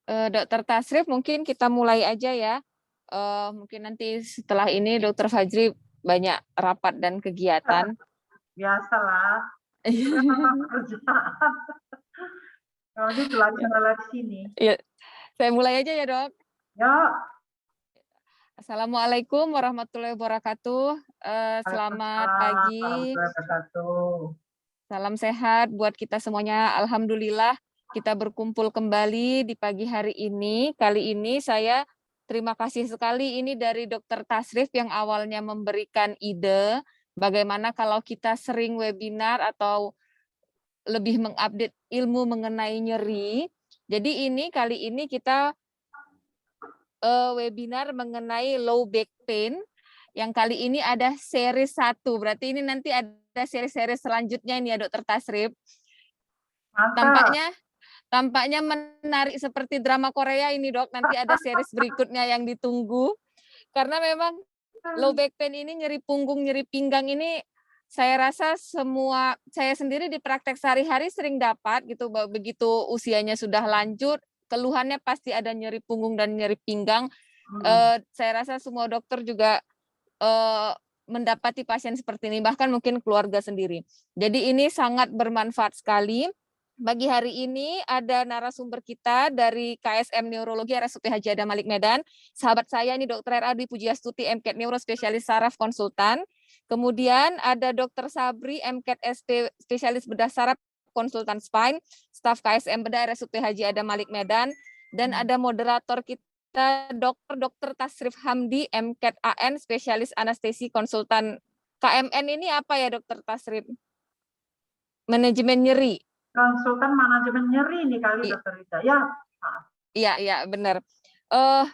Dokter Tasrif, mungkin kita mulai aja ya. Mungkin nanti setelah ini Dokter Fajri banyak rapat dan kegiatan. Biasalah, itu kan memang pekerjaan. Kalau ini celah-celah di sini. Iya, saya mulai aja ya, Dok. Ya, Assalamualaikum warahmatullahi wabarakatuh. Selamat Waalaikumsalam pagi, warahmatullahi wabarakatuh. salam sehat buat kita semuanya. Alhamdulillah kita berkumpul kembali di pagi hari ini. Kali ini saya terima kasih sekali ini dari Dokter Tasrif yang awalnya memberikan ide bagaimana kalau kita sering webinar atau lebih mengupdate ilmu mengenai nyeri. Jadi kali ini kita webinar mengenai low back pain. Yang kali ini ada seri 1. Berarti ini nanti ada seri-seri selanjutnya ini ya Dokter Tasrif. Mantap. Tampaknya menarik seperti drama Korea ini, Dok. Nanti ada series berikutnya yang ditunggu. Karena memang low back pain ini, nyeri punggung, nyeri pinggang ini saya rasa saya sendiri di praktek sehari-hari sering dapat gitu, begitu usianya sudah lanjut, keluhannya pasti ada nyeri punggung dan nyeri pinggang. Saya rasa semua dokter juga mendapati pasien seperti ini, bahkan mungkin keluarga sendiri. Jadi ini sangat bermanfaat sekali. Pagi hari ini ada narasumber kita dari KSM Neurologi RSUP Haji Adam Malik Medan. Sahabat saya ini Dr. R.A. Dwi Pujiastuti, MCAT Neuro Spesialis Saraf Konsultan. Kemudian ada Dr. Sabri, MCAT SP Spesialis Bedah Saraf Konsultan Spine, staf KSM Bedah RSUP Haji Adam Malik Medan. Dan ada moderator kita Dr. Tasrif Hamdi, MCAT AN Spesialis Anestesi Konsultan. KMN ini apa ya Dr. Tasrif? Manajemen nyeri. Konsultan manajemen nyeri nih kali Dokter Rida ya. Iya, benar.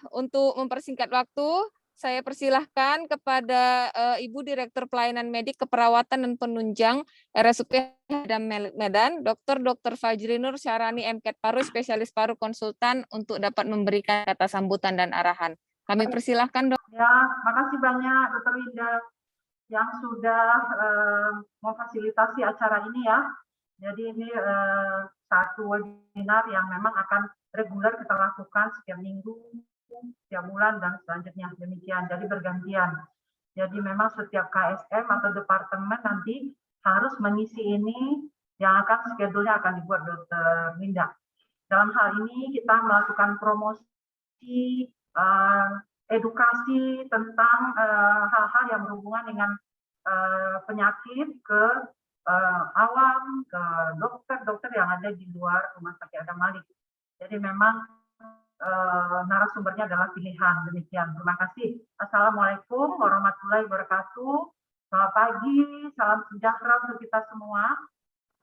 Untuk mempersingkat waktu, saya persilahkan kepada Ibu Direktur Pelayanan Medik Keperawatan dan Penunjang RSUP Adam Malik Medan, Dr. Fajri Nur Syarani MCAT Paru, Spesialis Paru Konsultan untuk dapat memberikan kata sambutan dan arahan. Kami persilahkan, Dok. Ya, makasih banyak Dokter Rida yang sudah memfasilitasi acara ini ya. Jadi ini satu webinar yang memang akan reguler kita lakukan setiap minggu, setiap bulan, dan selanjutnya demikian. Jadi bergantian. Jadi memang setiap KSM atau departemen nanti harus mengisi ini yang akan schedule-nya akan dibuat Dokter Linda. Dalam hal ini kita melakukan promosi, edukasi tentang hal-hal yang berhubungan dengan penyakit ke awam, ke dokter-dokter yang ada di luar Rumah Sakit Adam Malik. Jadi memang narasumbernya adalah pilihan. Demikian. Terima kasih. Assalamualaikum warahmatullahi wabarakatuh. Selamat pagi, salam sejahtera untuk kita semua.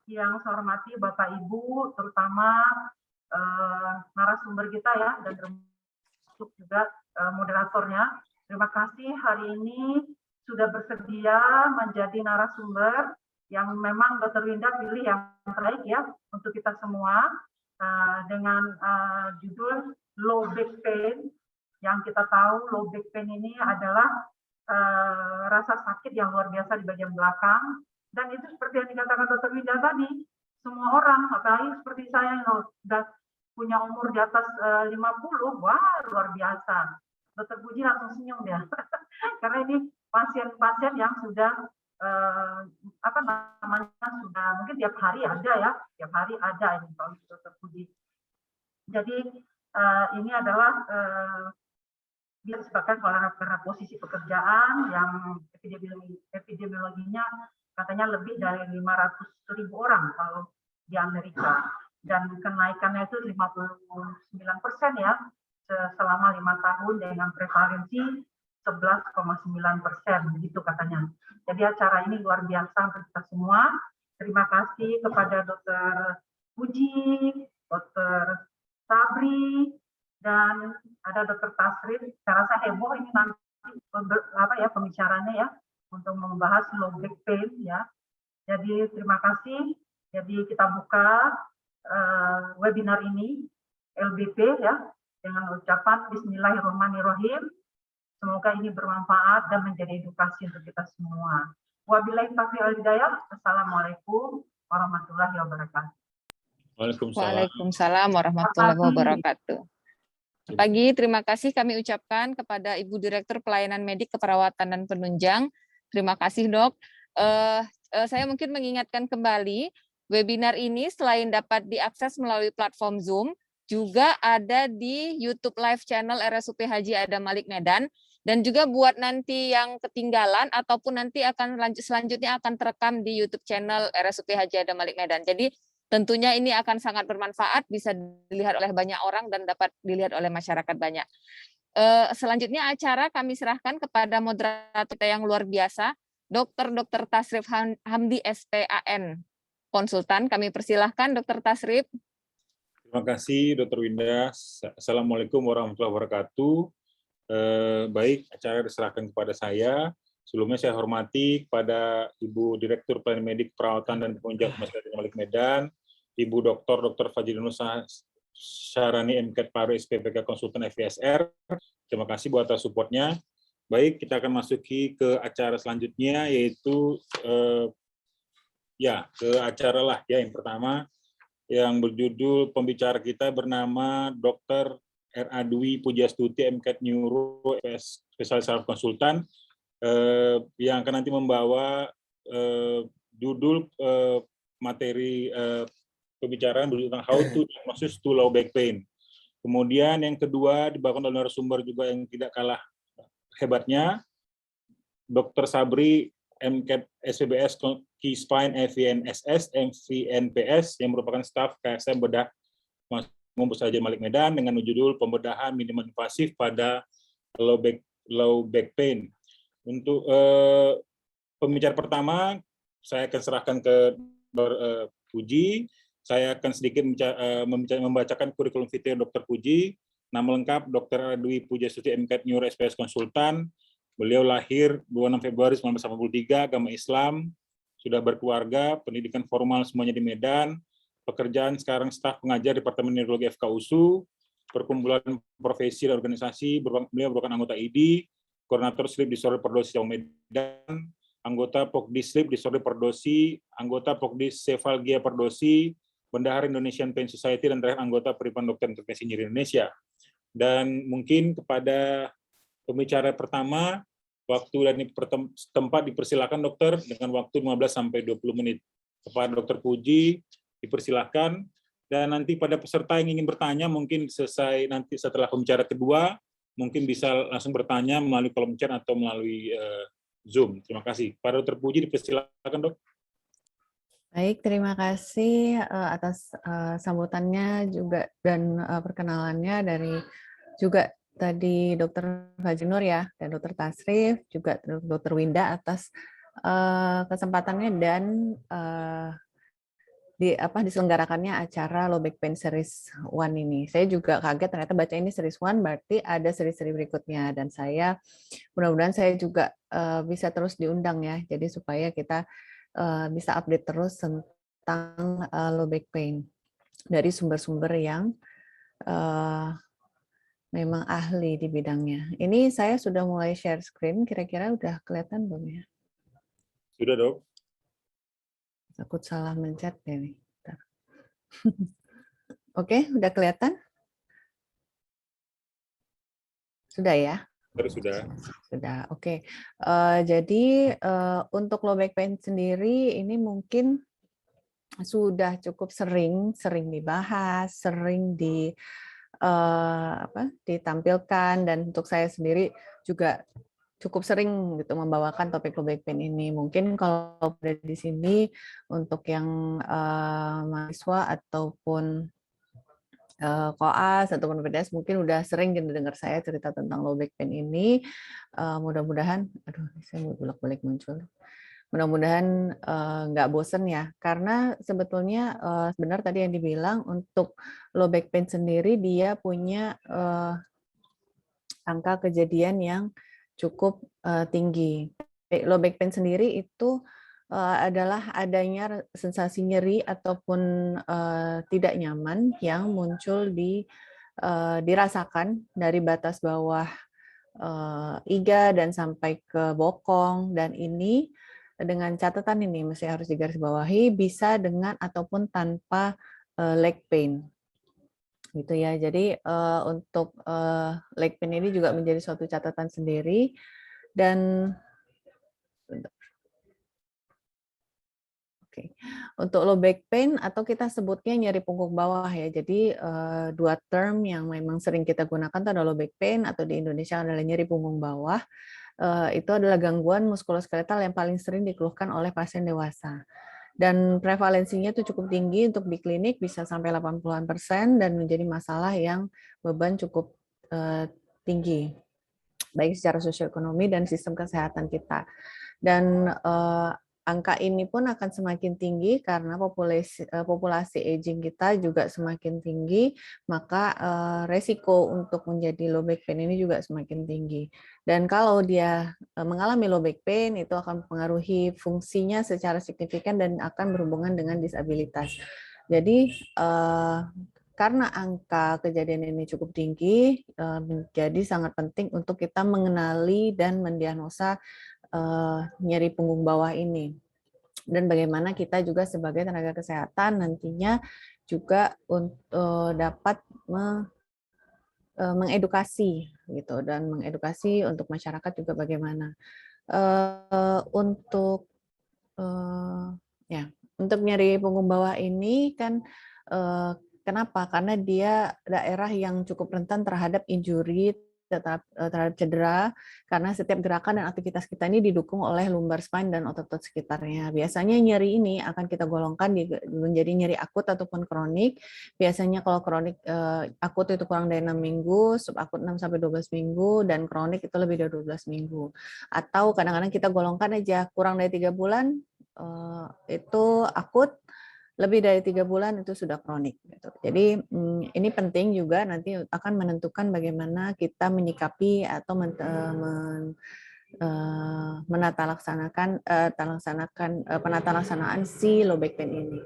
Yang saya hormati Bapak Ibu, terutama narasumber kita ya, dan termasuk juga moderatornya. Terima kasih hari ini sudah bersedia menjadi narasumber yang memang Dr. Linda pilih yang terbaik ya untuk kita semua dengan judul low back pain. Yang kita tahu low back pain ini adalah rasa sakit yang luar biasa di bagian belakang, dan itu seperti yang dikatakan Dr. Linda tadi, semua orang, apalagi seperti saya yang sudah punya umur di atas 50, wah luar biasa. Dr. Puji langsung senyum ya, karena ini pasien-pasien yang sudah sudah mungkin tiap hari ada ya, tiap hari ada ini kalau Dr. Puji. Jadi ini adalah dia disebabkan karena posisi pekerjaan yang epidemiologinya katanya lebih dari 500.000 orang kalau di Amerika, dan kenaikannya itu 59% ya selama 5 tahun dengan prevalensi 11,9%, begitu katanya. Jadi acara ini luar biasa untuk kita semua. Terima kasih kepada Dr. Puji, Dr. Sabri, dan ada Dr. Tasrif. Saya rasa heboh ini nanti pembicaranya ya untuk membahas low back pain ya. Jadi terima kasih. Jadi kita buka webinar ini LBP ya dengan ucapan Bismillahirrahmanirrahim. Semoga ini bermanfaat dan menjadi edukasi untuk kita semua. Wabillahi taufiq wal hidayah. Assalamualaikum warahmatullahi wabarakatuh. Waalaikumsalam warahmatullahi wabarakatuh. Pagi, terima kasih kami ucapkan kepada Ibu Direktur Pelayanan Medik Keperawatan dan Penunjang. Terima kasih, Dok. Saya mungkin mengingatkan kembali, webinar ini selain dapat diakses melalui platform Zoom, juga ada di YouTube Live Channel RSUP Haji Adam Malik Medan, dan juga buat nanti yang ketinggalan ataupun nanti akan selanjutnya akan terekam di YouTube channel RSUP Haji Adam Malik Medan. Jadi tentunya ini akan sangat bermanfaat, bisa dilihat oleh banyak orang dan dapat dilihat oleh masyarakat banyak. Selanjutnya acara kami serahkan kepada moderator kita yang luar biasa, Dr. Tasrif Hamdi SPAN, konsultan. Kami persilahkan Dr. Tasrif. Terima kasih Dr. Winda. Assalamualaikum warahmatullahi wabarakatuh. Baik, acara diserahkan kepada saya. Sebelumnya saya hormati kepada Ibu Direktur Pelayanan Medik Perawatan dan Penunjang Masyarakat Malik Medan, Ibu Dr. Fajrinusa Syarani MKED Paru SPPK Konsultan FISR. Terima kasih buat atas supportnya. Baik, kita akan masuki ke acara selanjutnya, yaitu ke acara lah ya, yang pertama yang berjudul pembicara kita bernama Dr. R.A. Dwi Pujastuti MKED Neuro Spesialis Saraf Konsultan, yang akan nanti membawa judul materi pembicaraan berjudul tentang how to diagnosis to low back pain. Kemudian yang kedua dibawakan oleh narasumber juga yang tidak kalah hebatnya, Dr. Sabri MKED SPBS Key Spine FINSS MVNPS yang merupakan staf KSM bedah Mampus Haji Malik Medan dengan judul pembedahan minimal invasif pada low back pain. Untuk pembicara pertama, saya akan serahkan ke Dr. Puji. Saya akan sedikit membacakan kurikulum vitae Dr. Puji. Nama lengkap Dr. Dwi Pujastuti MKED Neuro SPS Konsultan. Beliau lahir 26 Februari 1983, agama Islam, sudah berkeluarga, pendidikan formal semuanya di Medan, pekerjaan sekarang staf pengajar Departemen Neurologi FKUSU, perkumpulan profesi dan organisasi, beliau merupakan anggota ID, koordinator Sleep Disorder Perdosi Jawa Medan, anggota Pokdi Sleep Disorder Perdosi, anggota Pokdi Cephalgia Perdosi, Bendahara Indonesian Pain Society, dan terakhir anggota Perhimpunan Dokter Intervensi Nyeri Indonesia. Dan mungkin kepada pembicara pertama, waktu dan tempat dipersilakan dokter dengan waktu 15-20 menit. Kepada Dr. Puji dipersilakan, dan nanti pada peserta yang ingin bertanya mungkin selesai nanti setelah pembicara kedua, mungkin bisa langsung bertanya melalui kolom chat atau melalui Zoom. Terima kasih. Pada Dr. Puji dipersilakan, Dok. Baik, terima kasih atas sambutannya juga dan perkenalannya dari juga tadi Dr. Fajrinur ya, dan Dr. Tasrif, juga Dr. Winda atas kesempatannya dan diselenggarakannya acara Low Back Pain Series 1 ini. Saya juga kaget ternyata baca ini Series 1, berarti ada seri-seri berikutnya, dan saya mudah-mudahan saya juga bisa terus diundang ya, jadi supaya kita bisa update terus tentang low back pain dari sumber-sumber yang memang ahli di bidangnya. Ini saya sudah mulai share screen, kira-kira udah kelihatan belum ya? Sudah, Dok. Takut salah mencet deh nih. Oke, udah kelihatan? Sudah ya? Sudah. Sudah, oke. Jadi untuk low back pain sendiri ini mungkin sudah cukup sering dibahas, sering ditampilkan, dan untuk saya sendiri juga cukup sering gitu membawakan topik low back pain ini. Mungkin kalau ada di sini untuk yang mahasiswa ataupun koas ataupun PDS mungkin udah sering dengar saya cerita tentang low back pain ini. Mudah-mudahan, saya bolak-balik muncul. Mudah-mudahan nggak bosen ya, karena sebetulnya benar tadi yang dibilang untuk low back pain sendiri dia punya angka kejadian yang cukup tinggi. Low back pain sendiri itu adalah adanya sensasi nyeri ataupun tidak nyaman yang muncul dirasakan dari batas bawah iga dan sampai ke bokong, dan ini dengan catatan ini mesti harus digarisbawahi bisa dengan ataupun tanpa leg pain. gitu ya. Jadi untuk leg pain ini juga menjadi suatu catatan sendiri dan oke. Untuk low back pain atau kita sebutnya nyeri punggung bawah ya. Jadi dua term yang memang sering kita gunakan itu adalah low back pain atau di Indonesia adalah nyeri punggung bawah. Itu adalah gangguan muskuloskeletal yang paling sering dikeluhkan oleh pasien dewasa. Dan prevalensinya itu cukup tinggi untuk di klinik bisa sampai 80% dan menjadi masalah yang beban cukup tinggi baik secara sosioekonomi dan sistem kesehatan kita. Dan angka ini pun akan semakin tinggi karena populasi aging kita juga semakin tinggi, maka resiko untuk menjadi low back pain ini juga semakin tinggi. Dan kalau dia mengalami low back pain, itu akan mempengaruhi fungsinya secara signifikan dan akan berhubungan dengan disabilitas. Jadi karena angka kejadian ini cukup tinggi, menjadi sangat penting untuk kita mengenali dan mendiagnosa nyeri punggung bawah ini. Dan bagaimana kita juga sebagai tenaga kesehatan nantinya juga dapat mengedukasi gitu dan mengedukasi untuk masyarakat juga bagaimana untuk untuk nyeri punggung bawah ini kan kenapa? Karena dia daerah yang cukup rentan terhadap injury, terhadap cedera, karena setiap gerakan dan aktivitas kita ini didukung oleh lumbar spine dan otot-otot sekitarnya. Biasanya nyeri ini akan kita golongkan menjadi nyeri akut ataupun kronik. Biasanya kalau kronik akut itu kurang dari 6 minggu, subakut 6-12 minggu, dan kronik itu lebih dari 12 minggu. Atau kadang-kadang kita golongkan aja kurang dari 3 bulan, itu akut, lebih dari 3 bulan itu sudah kronik. Gitu. Jadi ini penting juga nanti akan menentukan bagaimana kita menyikapi atau penata laksanaan si low back pain ini.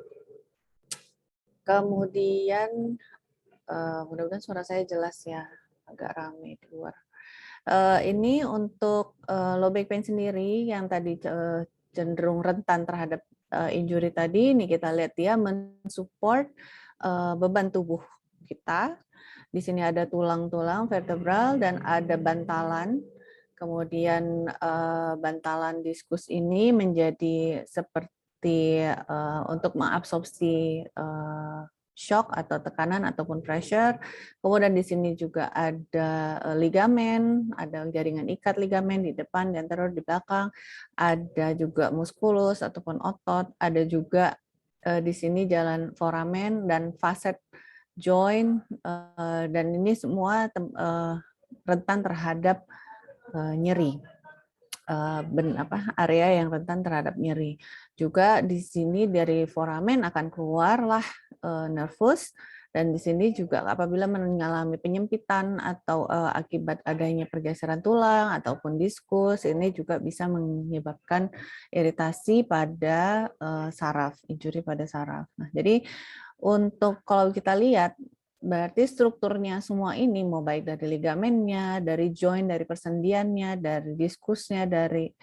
Kemudian mudah-mudahan suara saya jelas ya, agak ramai di luar. Ini untuk low back pain sendiri yang tadi cenderung rentan terhadap injury tadi, ini kita lihat dia mensupport beban tubuh kita. Di sini ada tulang-tulang vertebral dan ada bantalan. Kemudian bantalan diskus ini menjadi seperti untuk mengabsorpsi shock atau tekanan ataupun pressure. Kemudian di sini juga ada ligamen, ada jaringan ikat ligamen di depan, di anterior, di belakang. Ada juga muskulus ataupun otot. Ada juga di sini jalan foramen dan facet joint. Dan ini semua rentan terhadap nyeri. Area yang rentan terhadap nyeri. Juga di sini dari foramen akan keluarlah nervus, dan di sini juga apabila mengalami penyempitan atau akibat adanya pergeseran tulang ataupun diskus, ini juga bisa menyebabkan iritasi pada saraf, injuri pada saraf. Nah, jadi untuk kalau kita lihat berarti strukturnya semua ini, mau baik dari ligamennya, dari joint, dari persendiannya, dari diskusnya, dari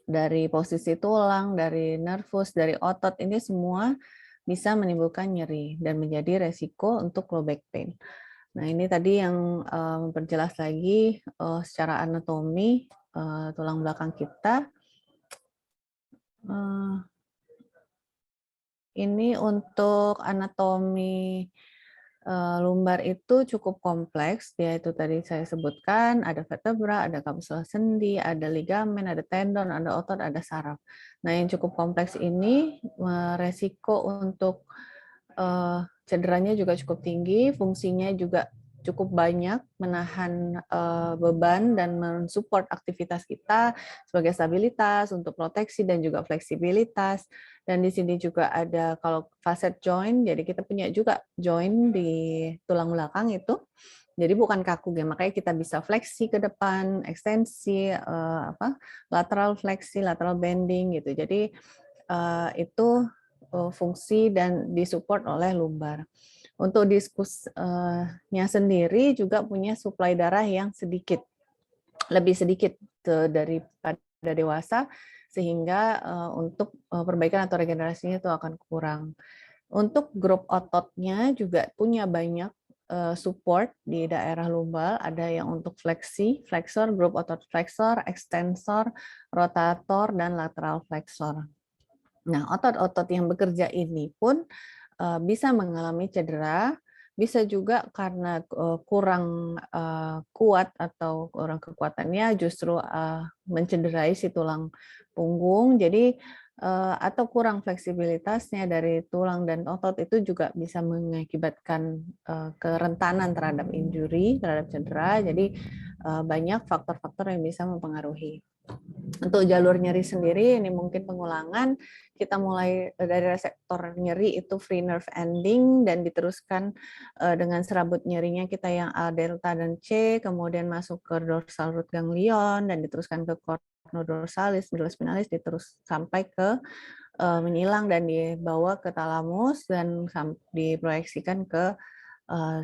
dari posisi tulang, dari nervus, dari otot, ini semua bisa menimbulkan nyeri dan menjadi resiko untuk low back pain. Nah, ini tadi yang memperjelas lagi secara anatomi tulang belakang kita. Ini untuk anatomi lumbar itu cukup kompleks, yaitu tadi saya sebutkan ada vertebra, ada kapsula sendi, ada ligamen, ada tendon, ada otot, ada saraf. Nah, yang cukup kompleks ini resiko untuk cederanya juga cukup tinggi, fungsinya juga cukup banyak, menahan beban dan mensupport aktivitas kita sebagai stabilitas, untuk proteksi dan juga fleksibilitas. Dan di sini juga ada kalau facet joint, jadi kita punya juga joint di tulang belakang itu. Jadi bukan kaku ya, makanya kita bisa fleksi ke depan, ekstensi, lateral fleksi, lateral bending gitu. Jadi itu fungsi dan disupport oleh lumbar. Untuk diskusnya sendiri juga punya suplai darah yang lebih sedikit daripada dewasa, sehingga untuk perbaikan atau regenerasinya itu akan kurang. Untuk grup ototnya juga punya banyak support di daerah lumbar, ada yang untuk flexor, grup otot flexor, extensor, rotator, dan lateral flexor. Nah, otot-otot yang bekerja ini pun bisa mengalami cedera, bisa juga karena kurang kuat atau kurang kekuatannya justru mencederai si tulang punggung. Jadi atau kurang fleksibilitasnya dari tulang dan otot itu juga bisa mengakibatkan kerentanan terhadap injury, terhadap cedera. Jadi banyak faktor-faktor yang bisa mempengaruhi. Untuk jalur nyeri sendiri, ini mungkin pengulangan, kita mulai dari reseptor nyeri itu free nerve ending, dan diteruskan dengan serabut nyerinya kita yang A, delta, dan C, kemudian masuk ke dorsal root ganglion, dan diteruskan ke cornodorsalis, middle spinalis, diterus sampai ke menyilang dan dibawa ke talamus, dan diproyeksikan ke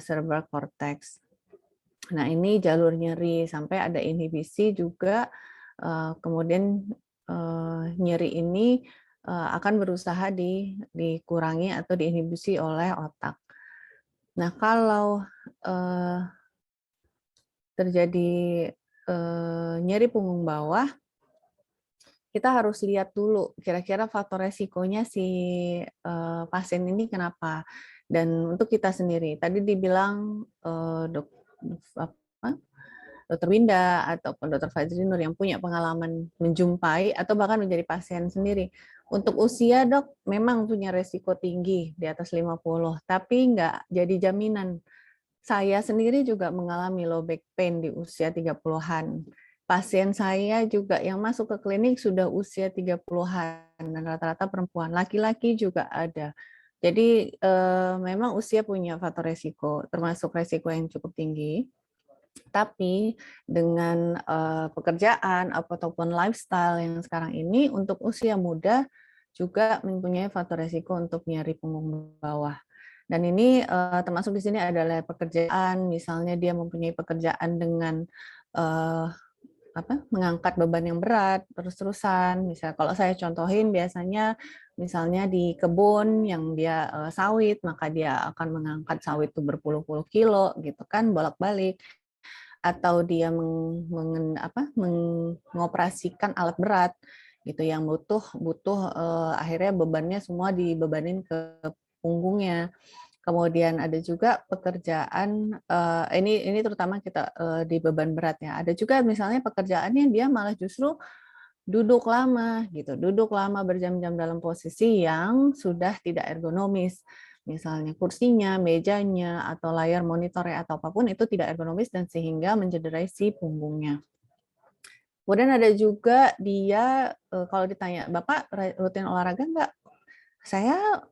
cerebral cortex. Nah, ini jalur nyeri, sampai ada inhibisi juga. Kemudian nyeri ini akan berusaha dikurangi atau diinhibisi oleh otak. Nah, kalau terjadi nyeri punggung bawah, kita harus lihat dulu kira-kira faktor resikonya si pasien ini kenapa. Dan untuk kita sendiri, tadi dibilang Dr. Winda ataupun Dr. Fajri Nur yang punya pengalaman menjumpai atau bahkan menjadi pasien sendiri. Untuk usia, Dok, memang punya resiko tinggi di atas 50, tapi nggak jadi jaminan. Saya sendiri juga mengalami low back pain di usia 30-an. Pasien saya juga yang masuk ke klinik sudah usia 30-an, dan rata-rata perempuan. Laki-laki juga ada. Jadi memang usia punya faktor resiko, termasuk resiko yang cukup tinggi. Tapi dengan pekerjaan ataupun lifestyle yang sekarang ini, untuk usia muda juga mempunyai faktor resiko untuk nyeri punggung bawah. Dan ini termasuk di sini adalah pekerjaan, misalnya dia mempunyai pekerjaan dengan mengangkat beban yang berat terus-terusan. Misal kalau saya contohin, biasanya misalnya di kebun yang dia sawit, maka dia akan mengangkat sawit itu berpuluh-puluh kilo gitu kan, bolak-balik. Atau dia mengoperasikan alat berat gitu yang butuh akhirnya bebannya semua dibebanin ke punggungnya. Kemudian ada juga pekerjaan ini terutama kita di beban berat ya. Ada juga misalnya pekerjaannya dia malah justru duduk lama gitu, duduk lama berjam-jam dalam posisi yang sudah tidak ergonomis. Misalnya kursinya, mejanya, atau layar monitornya, atau apapun itu tidak ergonomis dan sehingga mencederai si punggungnya. Kemudian ada juga dia, kalau ditanya, Bapak rutin olahraga nggak? Saya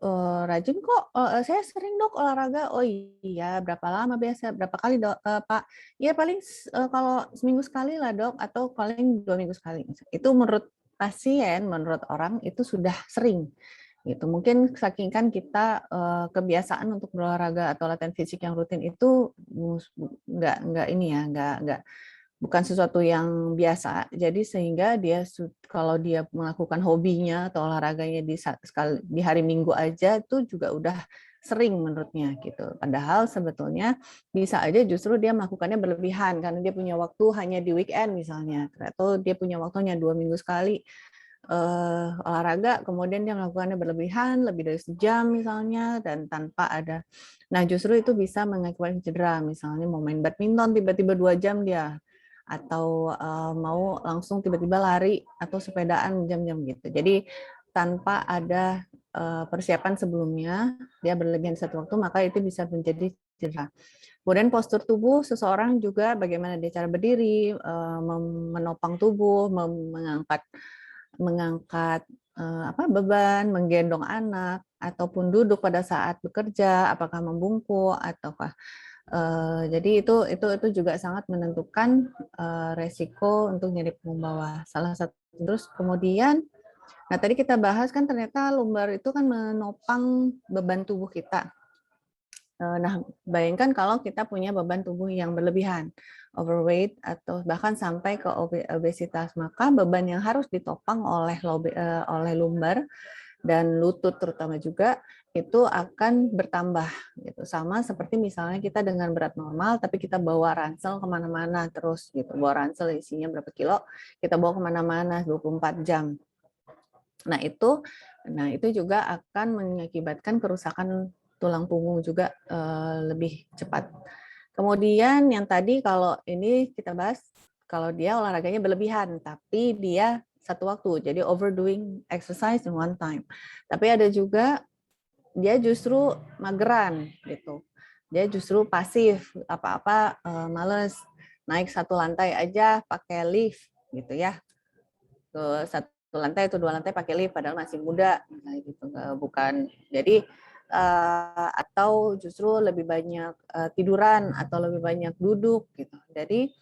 rajin kok, saya sering Dok olahraga. Oh iya, berapa lama biasa? Berapa kali Dok, Pak? Ya paling kalau seminggu sekali lah Dok, atau paling 2 minggu sekali. Itu menurut pasien, menurut orang itu sudah sering. Gitu. Mungkin saking kan kita kebiasaan untuk berolahraga atau latihan fisik yang rutin itu nggak ini ya, nggak bukan sesuatu yang biasa. Jadi sehingga dia kalau dia melakukan hobinya atau olahraganya di hari Minggu aja itu juga udah sering menurutnya gitu. Padahal sebetulnya bisa aja justru dia melakukannya berlebihan karena dia punya waktu hanya di weekend misalnya, atau dia punya waktunya 2 minggu sekali olahraga, kemudian dia melakukannya berlebihan, lebih dari sejam misalnya, dan tanpa ada. Nah, justru itu bisa mengakibatkan cedera. Misalnya mau main badminton tiba-tiba 2 jam dia, atau mau langsung tiba-tiba lari atau sepedaan jam-jam gitu. Jadi tanpa ada persiapan sebelumnya, dia berlebihan satu waktu, maka itu bisa menjadi cedera. Kemudian postur tubuh seseorang juga bagaimana dia cara berdiri, menopang tubuh, mengangkat beban, menggendong anak, ataupun duduk pada saat bekerja, apakah membungkuk ataukah jadi itu juga sangat menentukan resiko untuk nyeri punggung bawah. Salah satu terus kemudian, nah tadi kita bahas kan ternyata lumbar itu kan menopang beban tubuh kita. Nah, bayangkan kalau kita punya beban tubuh yang berlebihan, overweight, atau bahkan sampai ke obesitas, maka beban yang harus ditopang oleh lumbar dan lutut terutama juga itu akan bertambah gitu. Sama seperti misalnya kita dengan berat normal tapi kita bawa ransel kemana-mana terus gitu, bawa ransel isinya berapa kilo, kita bawa kemana-mana 24 jam. Nah itu juga akan mengakibatkan kerusakan tulang punggung juga lebih cepat. Kemudian yang tadi kalau ini kita bahas kalau dia olahraganya berlebihan tapi dia satu waktu, jadi overdoing exercise in one time. Tapi ada juga dia justru mageran gitu. Dia justru pasif, apa-apa males. Naik satu lantai aja pakai lift gitu ya. Ke satu lantai atau dua lantai pakai lift padahal masih muda gitu. Bukan. Jadi atau justru lebih banyak tiduran atau lebih banyak duduk gitu. Jadi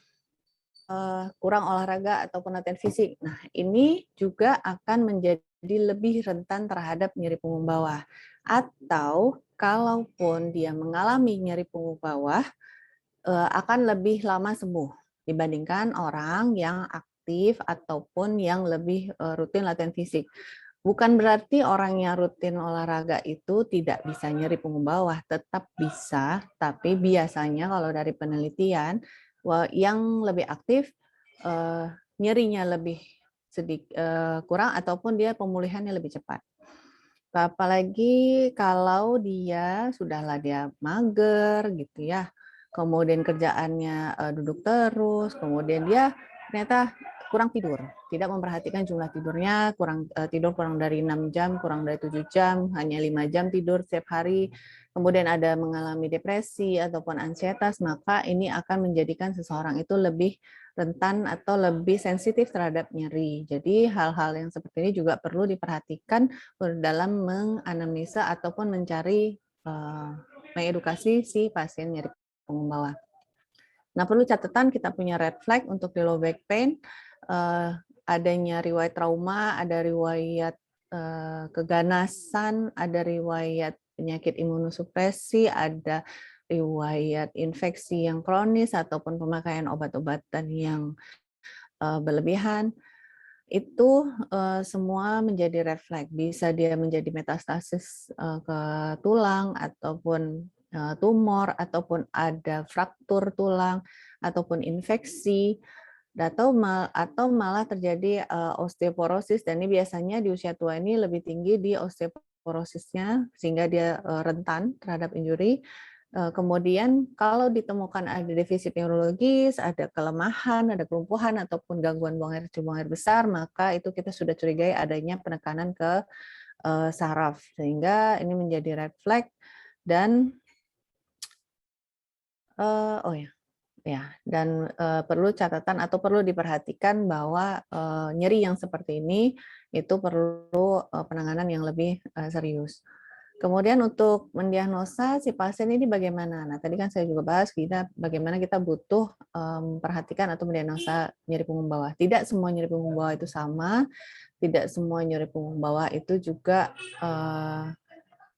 kurang olahraga ataupun latihan fisik. Nah, ini juga akan menjadi lebih rentan terhadap nyeri punggung bawah. Atau kalaupun dia mengalami nyeri punggung bawah, akan lebih lama sembuh dibandingkan orang yang aktif ataupun yang lebih rutin latihan fisik. Bukan berarti orang yang rutin olahraga itu tidak bisa nyeri punggung bawah, tetap bisa, tapi biasanya kalau dari penelitian yang lebih aktif nyerinya lebih kurang ataupun dia pemulihannya lebih cepat. Apalagi kalau dia sudahlah dia mager gitu ya, kemudian kerjaannya duduk terus, kemudian dia ternyata kurang tidur, tidak memperhatikan jumlah tidurnya, tidur kurang dari 6 jam, kurang dari 7 jam, hanya 5 jam tidur setiap hari, kemudian ada mengalami depresi ataupun ansietas, maka ini akan menjadikan seseorang itu lebih rentan atau lebih sensitif terhadap nyeri. Jadi hal-hal yang seperti ini juga perlu diperhatikan dalam menganamnesa ataupun mencari mengedukasi si pasien nyeri punggung bawah. Nah, perlu catatan kita punya red flag untuk di low back pain, adanya riwayat trauma, ada riwayat keganasan, ada riwayat penyakit imunosupresi, ada riwayat infeksi yang kronis ataupun pemakaian obat-obatan yang berlebihan. Itu semua menjadi red flag. Bisa dia menjadi metastasis ke tulang ataupun tumor ataupun ada fraktur tulang ataupun infeksi atau malah terjadi osteoporosis, dan ini biasanya di usia tua ini lebih tinggi di osteoporosisnya sehingga dia rentan terhadap injury. Kemudian kalau ditemukan ada defisit neurologis, ada kelemahan, ada kelumpuhan ataupun gangguan buang air besar, maka itu kita sudah curigai adanya penekanan ke saraf, sehingga ini menjadi red flag. Dan perlu catatan atau perlu diperhatikan bahwa nyeri yang seperti ini itu perlu penanganan yang lebih serius. Kemudian untuk mendiagnosa si pasien ini bagaimana? Nah, tadi kan saya juga bahas bagaimana kita butuh memperhatikan atau mendiagnosa nyeri punggung bawah. Tidak semua nyeri punggung bawah itu sama, tidak semua nyeri punggung bawah itu juga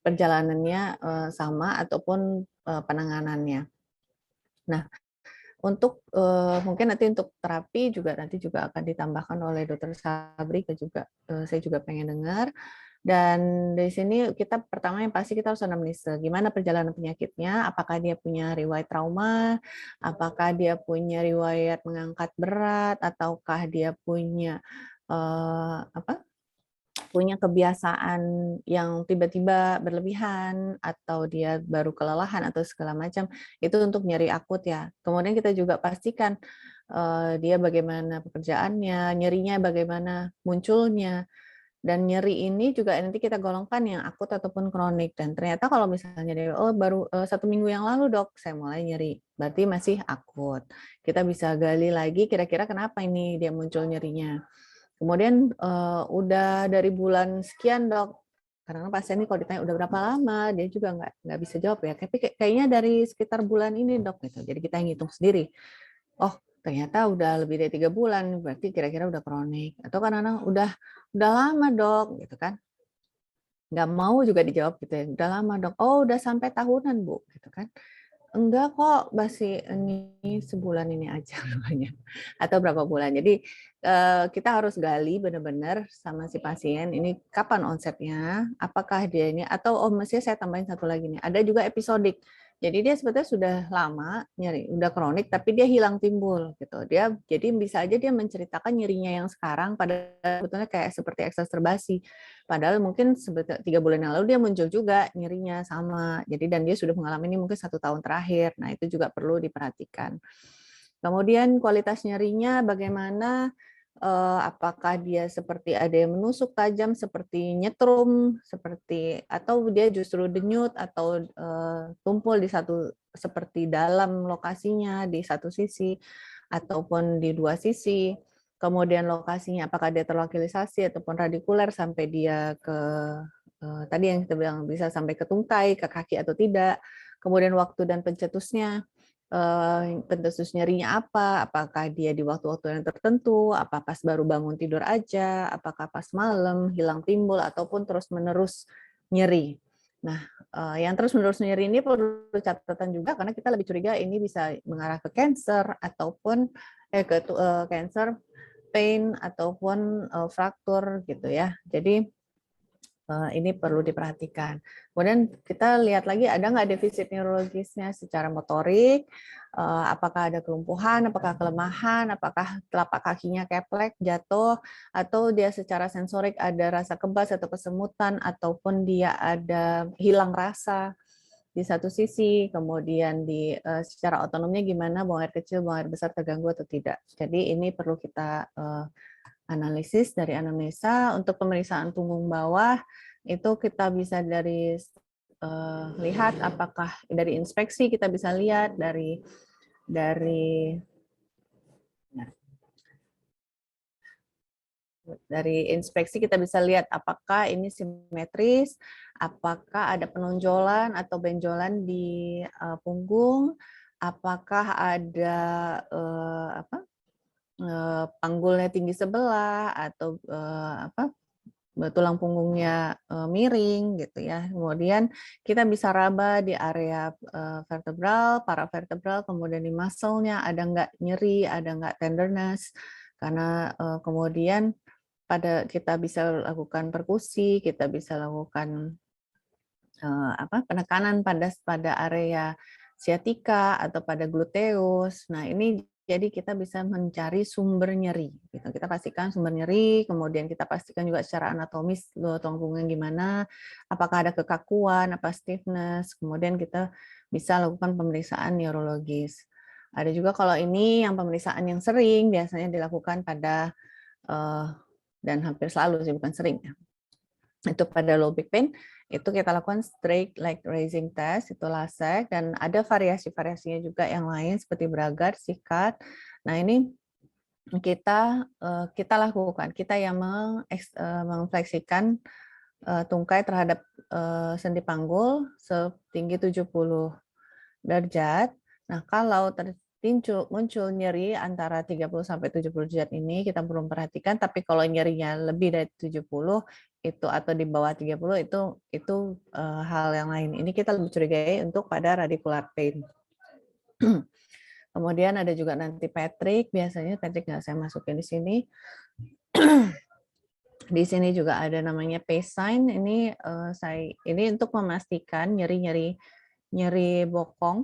perjalanannya sama ataupun penanganannya. Nah, untuk mungkin nanti untuk terapi juga nanti juga akan ditambahkan oleh Dr. Sabri, saya juga pengen dengar. Dan dari sini kita pertama yang pasti kita harus anamnesa gimana perjalanan penyakitnya, apakah dia punya riwayat trauma, apakah dia punya riwayat mengangkat berat, ataukah dia punya punya kebiasaan yang tiba-tiba berlebihan, atau dia baru kelelahan atau segala macam, itu untuk nyeri akut ya. Kemudian kita juga pastikan dia bagaimana pekerjaannya, nyerinya bagaimana munculnya. Dan nyeri ini juga nanti kita golongkan yang akut ataupun kronik. Dan ternyata kalau misalnya dia, baru 1 minggu yang lalu dok, saya mulai nyeri, berarti masih akut. Kita bisa gali lagi kira-kira kenapa ini dia muncul nyerinya. Kemudian udah dari bulan sekian dok, karena pasien ini kalau ditanya udah berapa lama, dia juga nggak bisa jawab ya. Tapi kayaknya dari sekitar bulan ini dok, gitu. Jadi kita ngitung sendiri. Oh ternyata udah lebih dari 3 bulan, berarti kira-kira udah kronik. Atau kadang-kadang udah lama dok, gitu kan. Nggak mau juga dijawab gitu ya, udah lama dok. Oh udah sampai tahunan bu, gitu kan. Enggak kok, masih ini sebulan ini aja namanya, atau berapa bulan. Jadi kita harus gali benar-benar sama si pasien ini kapan onsetnya, apakah dia ini atau mestinya saya tambahin satu lagi nih, ada juga episodik. Jadi dia sebetulnya sudah lama nyeri, udah kronik tapi dia hilang timbul gitu. Dia jadi bisa aja dia menceritakan nyerinya yang sekarang pada sebetulnya kayak seperti eksasterbasi. Padahal mungkin sebetulnya 3 bulan yang lalu dia muncul juga nyerinya sama. Jadi dan dia sudah mengalami ini mungkin 1 tahun terakhir. Nah itu juga perlu diperhatikan. Kemudian kualitas nyerinya bagaimana? Apakah dia seperti ada yang menusuk tajam, seperti nyetrum, seperti atau dia justru denyut atau tumpul di satu seperti dalam lokasinya di satu sisi ataupun di dua sisi. Kemudian lokasinya apakah dia terlokalisasi ataupun radikuler sampai dia ke tadi yang kita bilang bisa sampai ke tungkai, ke kaki atau tidak. Kemudian waktu dan pencetusnya, pencetus nyerinya apa, apakah dia di waktu-waktu yang tertentu, apa pas baru bangun tidur aja, apakah pas malam, hilang timbul, ataupun terus-menerus nyeri. Nah, yang terus-menerus nyeri ini perlu catatan juga karena kita lebih curiga ini bisa mengarah ke cancer ataupun cancer, pain ataupun fraktur gitu ya. Jadi ini perlu diperhatikan. Kemudian kita lihat lagi ada nggak defisit neurologisnya secara motorik, apakah ada kelumpuhan, apakah kelemahan, apakah telapak kakinya keplek, jatuh, atau dia secara sensorik ada rasa kebas atau kesemutan, ataupun dia ada hilang rasa di satu sisi, kemudian di secara otonomnya gimana, buang air kecil, buang air besar terganggu atau tidak. Jadi ini perlu kita analisis dari anamnesa. Untuk pemeriksaan punggung bawah itu kita bisa dari lihat apakah dari inspeksi kita bisa lihat dari inspeksi kita bisa lihat apakah ini simetris, apakah ada penonjolan atau benjolan di punggung, apakah ada panggulnya tinggi sebelah atau tulang punggungnya miring gitu ya. Kemudian kita bisa raba di area vertebral, paravertebral, kemudian di muscle-nya ada nggak nyeri, ada nggak tenderness. Karena kemudian kita bisa lakukan perkusi, kita bisa lakukan penekanan pada area sciatica atau pada gluteus. Nah, ini jadi kita bisa mencari sumber nyeri. Gitu. Kita pastikan sumber nyeri, kemudian kita pastikan juga secara anatomis tulang punggungnya gimana, apakah ada kekakuan, apa stiffness, kemudian kita bisa lakukan pemeriksaan neurologis. Ada juga kalau ini yang pemeriksaan yang sering biasanya dilakukan pada dan hampir selalu sih bukan sering ya. Itu pada low back pain itu kita lakukan straight leg raising test, itu LASEK, dan ada variasi-variasinya juga yang lain seperti Bragard, Sikat. Nah ini kita lakukan, kita yang mengfleksikan tungkai terhadap sendi panggul setinggi 70 derajat. Nah kalau muncul nyeri antara 30 sampai 70 derajat ini kita belum perhatikan, tapi kalau nyerinya lebih dari 70 itu atau di bawah 30 itu hal yang lain. Ini kita lebih curigai untuk pada radicular pain. Kemudian ada juga nanti Patrick, biasanya Patrick nggak saya masukin di sini. Di sini juga ada namanya pace sign. Ini untuk memastikan nyeri bokong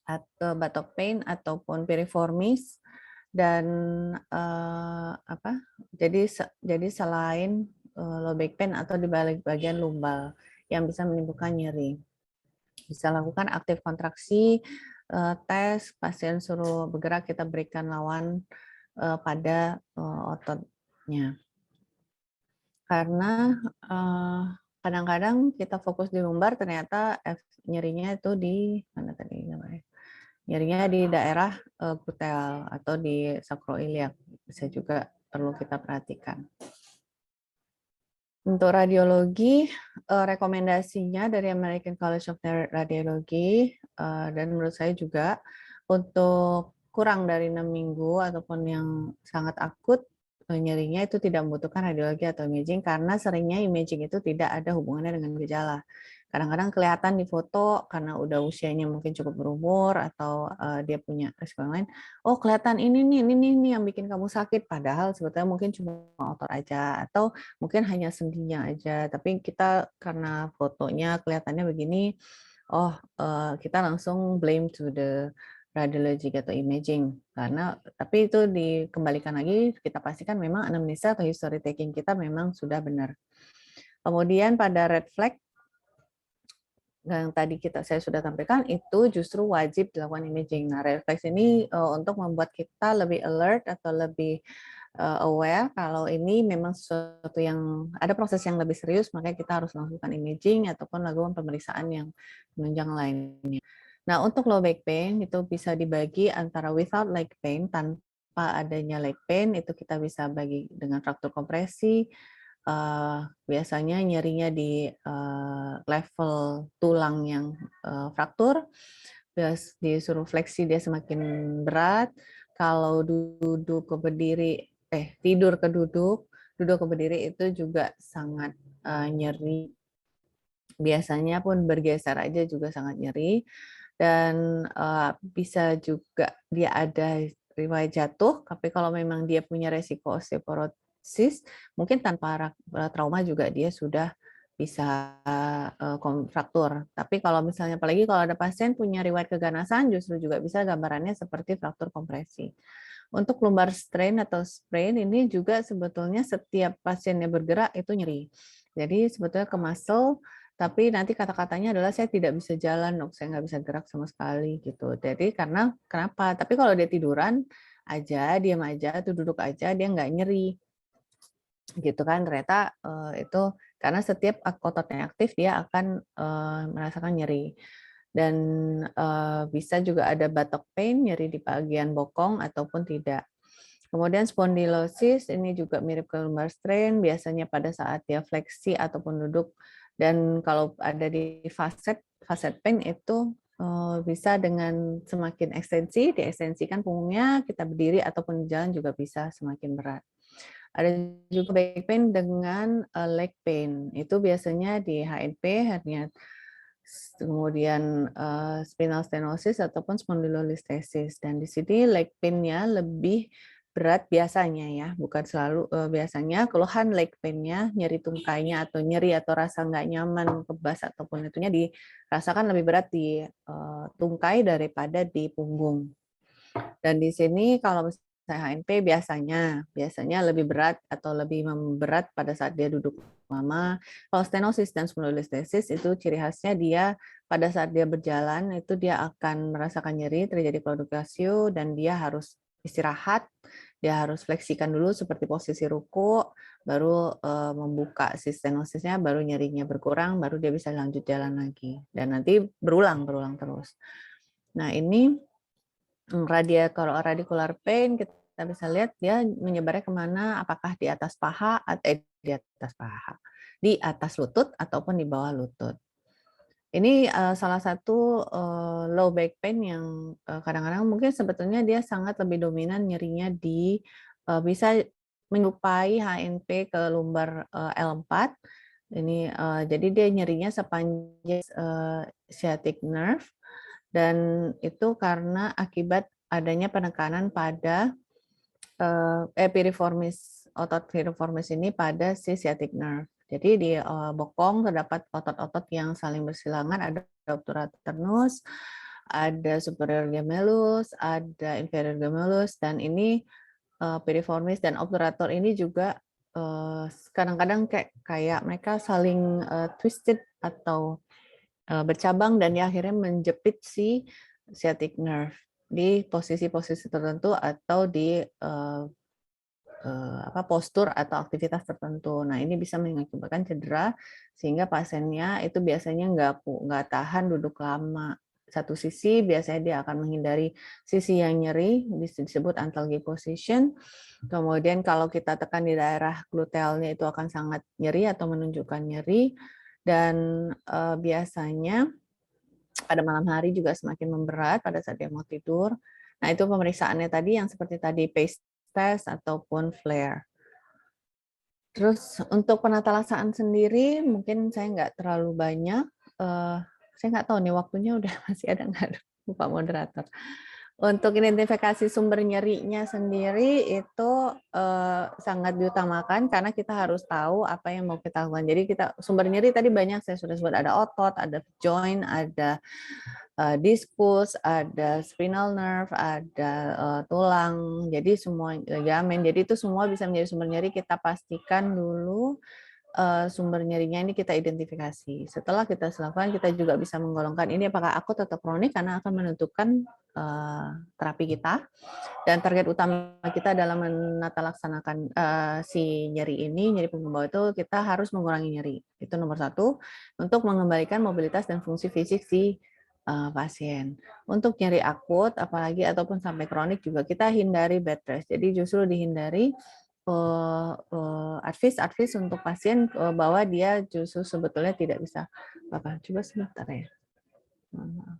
atau batok pain ataupun piriformis dan jadi selain low back pain atau di balik bagian lumbal yang bisa menimbulkan nyeri, bisa lakukan aktif kontraksi, tes pasien suruh bergerak, kita berikan lawan pada ototnya karena kadang-kadang kita fokus di lumbar ternyata nyerinya itu di mana tadi namanya, nyerinya di daerah gluteal atau di sakroiliak, bisa juga perlu kita perhatikan. Untuk radiologi, rekomendasinya dari American College of Radiology, dan menurut saya juga untuk kurang dari 6 minggu ataupun yang sangat akut nyerinya itu tidak membutuhkan radiologi atau imaging karena seringnya imaging itu tidak ada hubungannya dengan gejala. kadang-kadang kelihatan di foto karena udah usianya mungkin cukup berumur atau dia punya risiko yang lain, oh kelihatan ini nih yang bikin kamu sakit, padahal sebetulnya mungkin cuma otot aja atau mungkin hanya sendinya aja, tapi kita karena fotonya kelihatannya begini, oh kita langsung blame to the radiology atau imaging, karena tapi itu dikembalikan lagi, kita pastikan memang anamnesa atau history taking kita memang sudah benar. Kemudian pada red flag yang tadi saya sudah tampilkan itu justru wajib dilakukan imaging. Nah, red flag ini untuk membuat kita lebih alert atau lebih aware kalau ini memang sesuatu yang ada proses yang lebih serius, makanya kita harus melakukan imaging ataupun melakukan pemeriksaan yang menunjang lainnya. Nah, untuk low back pain itu bisa dibagi antara without leg pain, tanpa adanya leg pain, itu kita bisa bagi dengan fraktur kompresi, biasanya nyerinya di level tulang yang fraktur, disuruh fleksi dia semakin berat, kalau duduk ke berdiri, tidur ke duduk ke berdiri itu juga sangat nyeri, biasanya pun bergeser aja juga sangat nyeri, dan bisa juga dia ada riwayat jatuh, tapi kalau memang dia punya resiko osteoporosis, mungkin tanpa trauma juga dia sudah bisa fraktur. Tapi kalau misalnya apalagi kalau ada pasien punya riwayat keganasan, justru juga bisa gambarannya seperti fraktur kompresi. Untuk lumbar strain atau sprain ini juga sebetulnya setiap pasiennya bergerak itu nyeri. Jadi sebetulnya ke muscle, tapi nanti kata-katanya adalah saya tidak bisa jalan, saya nggak bisa gerak sama sekali gitu. Jadi karena kenapa? Tapi kalau dia tiduran aja, diam aja, atau duduk aja, dia nggak nyeri, gitu kan? Ternyata itu karena setiap ototnya aktif dia akan merasakan nyeri. Dan bisa juga ada buttock pain, nyeri di bagian bokong ataupun tidak. Kemudian spondylosis ini juga mirip ke lumbar strain, biasanya pada saat dia fleksi ataupun duduk. Dan kalau ada di facet pain itu bisa dengan semakin ekstensi, diekstensikan punggungnya, kita berdiri ataupun jalan juga bisa semakin berat. Ada juga back pain dengan leg pain, itu biasanya di HNP, hernia kemudian spinal stenosis ataupun spondylolisthesis, dan di sini leg pain-nya lebih berat biasanya ya, bukan selalu, biasanya keluhan leg pain-nya, nyeri tungkainya atau nyeri atau rasa nggak nyaman, kebas ataupun itunya dirasakan lebih berat di tungkai daripada di punggung. Dan di sini kalau misalnya HNP biasanya lebih berat atau lebih memberat pada saat dia duduk lama. Kalau stenosis dan spondylolisthesis itu ciri khasnya dia pada saat dia berjalan itu dia akan merasakan nyeri, terjadi claudication, dan dia harus istirahat, dia harus fleksikan dulu seperti posisi ruku, baru membuka si stenosisnya, baru nyerinya berkurang, baru dia bisa lanjut jalan lagi. Dan nanti berulang terus. Nah ini kalau radicular pain kita bisa lihat dia menyebarnya kemana, apakah di atas paha atau di atas lutut ataupun di bawah lutut. Ini salah satu low back pain yang kadang-kadang mungkin sebetulnya dia sangat lebih dominan nyerinya di bisa menyerupai HNP ke lumbar L4. Ini jadi dia nyerinya sepanjang sciatic nerve, dan itu karena akibat adanya penekanan pada piriformis, otot piriformis ini pada si sciatic nerve. Jadi di bokong terdapat otot-otot yang saling bersilangan, ada obturator sternus, ada superior gemellus, ada inferior gemellus, dan ini piriformis dan obturator ini juga kadang-kadang kayak mereka saling twisted atau bercabang, dan dia akhirnya menjepit si sciatic nerve di posisi-posisi tertentu atau di postur atau aktivitas tertentu. Nah, ini bisa mengakibatkan cedera sehingga pasiennya itu biasanya nggak tahan duduk lama. Satu sisi biasanya dia akan menghindari sisi yang nyeri, disebut antalgic position. Kemudian kalau kita tekan di daerah glutealnya itu akan sangat nyeri atau menunjukkan nyeri. Dan biasanya pada malam hari juga semakin memberat pada saat dia mau tidur. Nah, itu pemeriksaannya tadi yang seperti tadi pace test ataupun flare. Terus untuk penatalasaan sendiri mungkin saya nggak terlalu banyak saya nggak tahu nih waktunya udah masih ada nggak, Pak Moderator. Untuk identifikasi sumber nyerinya sendiri itu sangat diutamakan karena kita harus tahu apa yang mau kita lakukan. Jadi sumber nyeri tadi banyak saya sudah sebut, ada otot, ada joint, ada diskus, ada spinal nerve, ada tulang. Jadi semua ligamen. Jadi itu semua bisa menjadi sumber nyeri. Kita pastikan dulu sumber nyerinya ini kita identifikasi. Setelah kita lakukan, kita juga bisa menggolongkan ini apakah akut atau kronik karena akan menentukan terapi kita. Dan target utama kita dalam menata laksanakan si nyeri ini, nyeri punggung bawah itu kita harus mengurangi nyeri. Itu nomor 1 untuk mengembalikan mobilitas dan fungsi fisik si pasien. Untuk nyeri akut, apalagi ataupun sampai kronik juga kita hindari bed rest. Jadi justru dihindari advice untuk pasien bahwa dia justru sebetulnya tidak bisa apa. Coba sebentar ya. Maaf.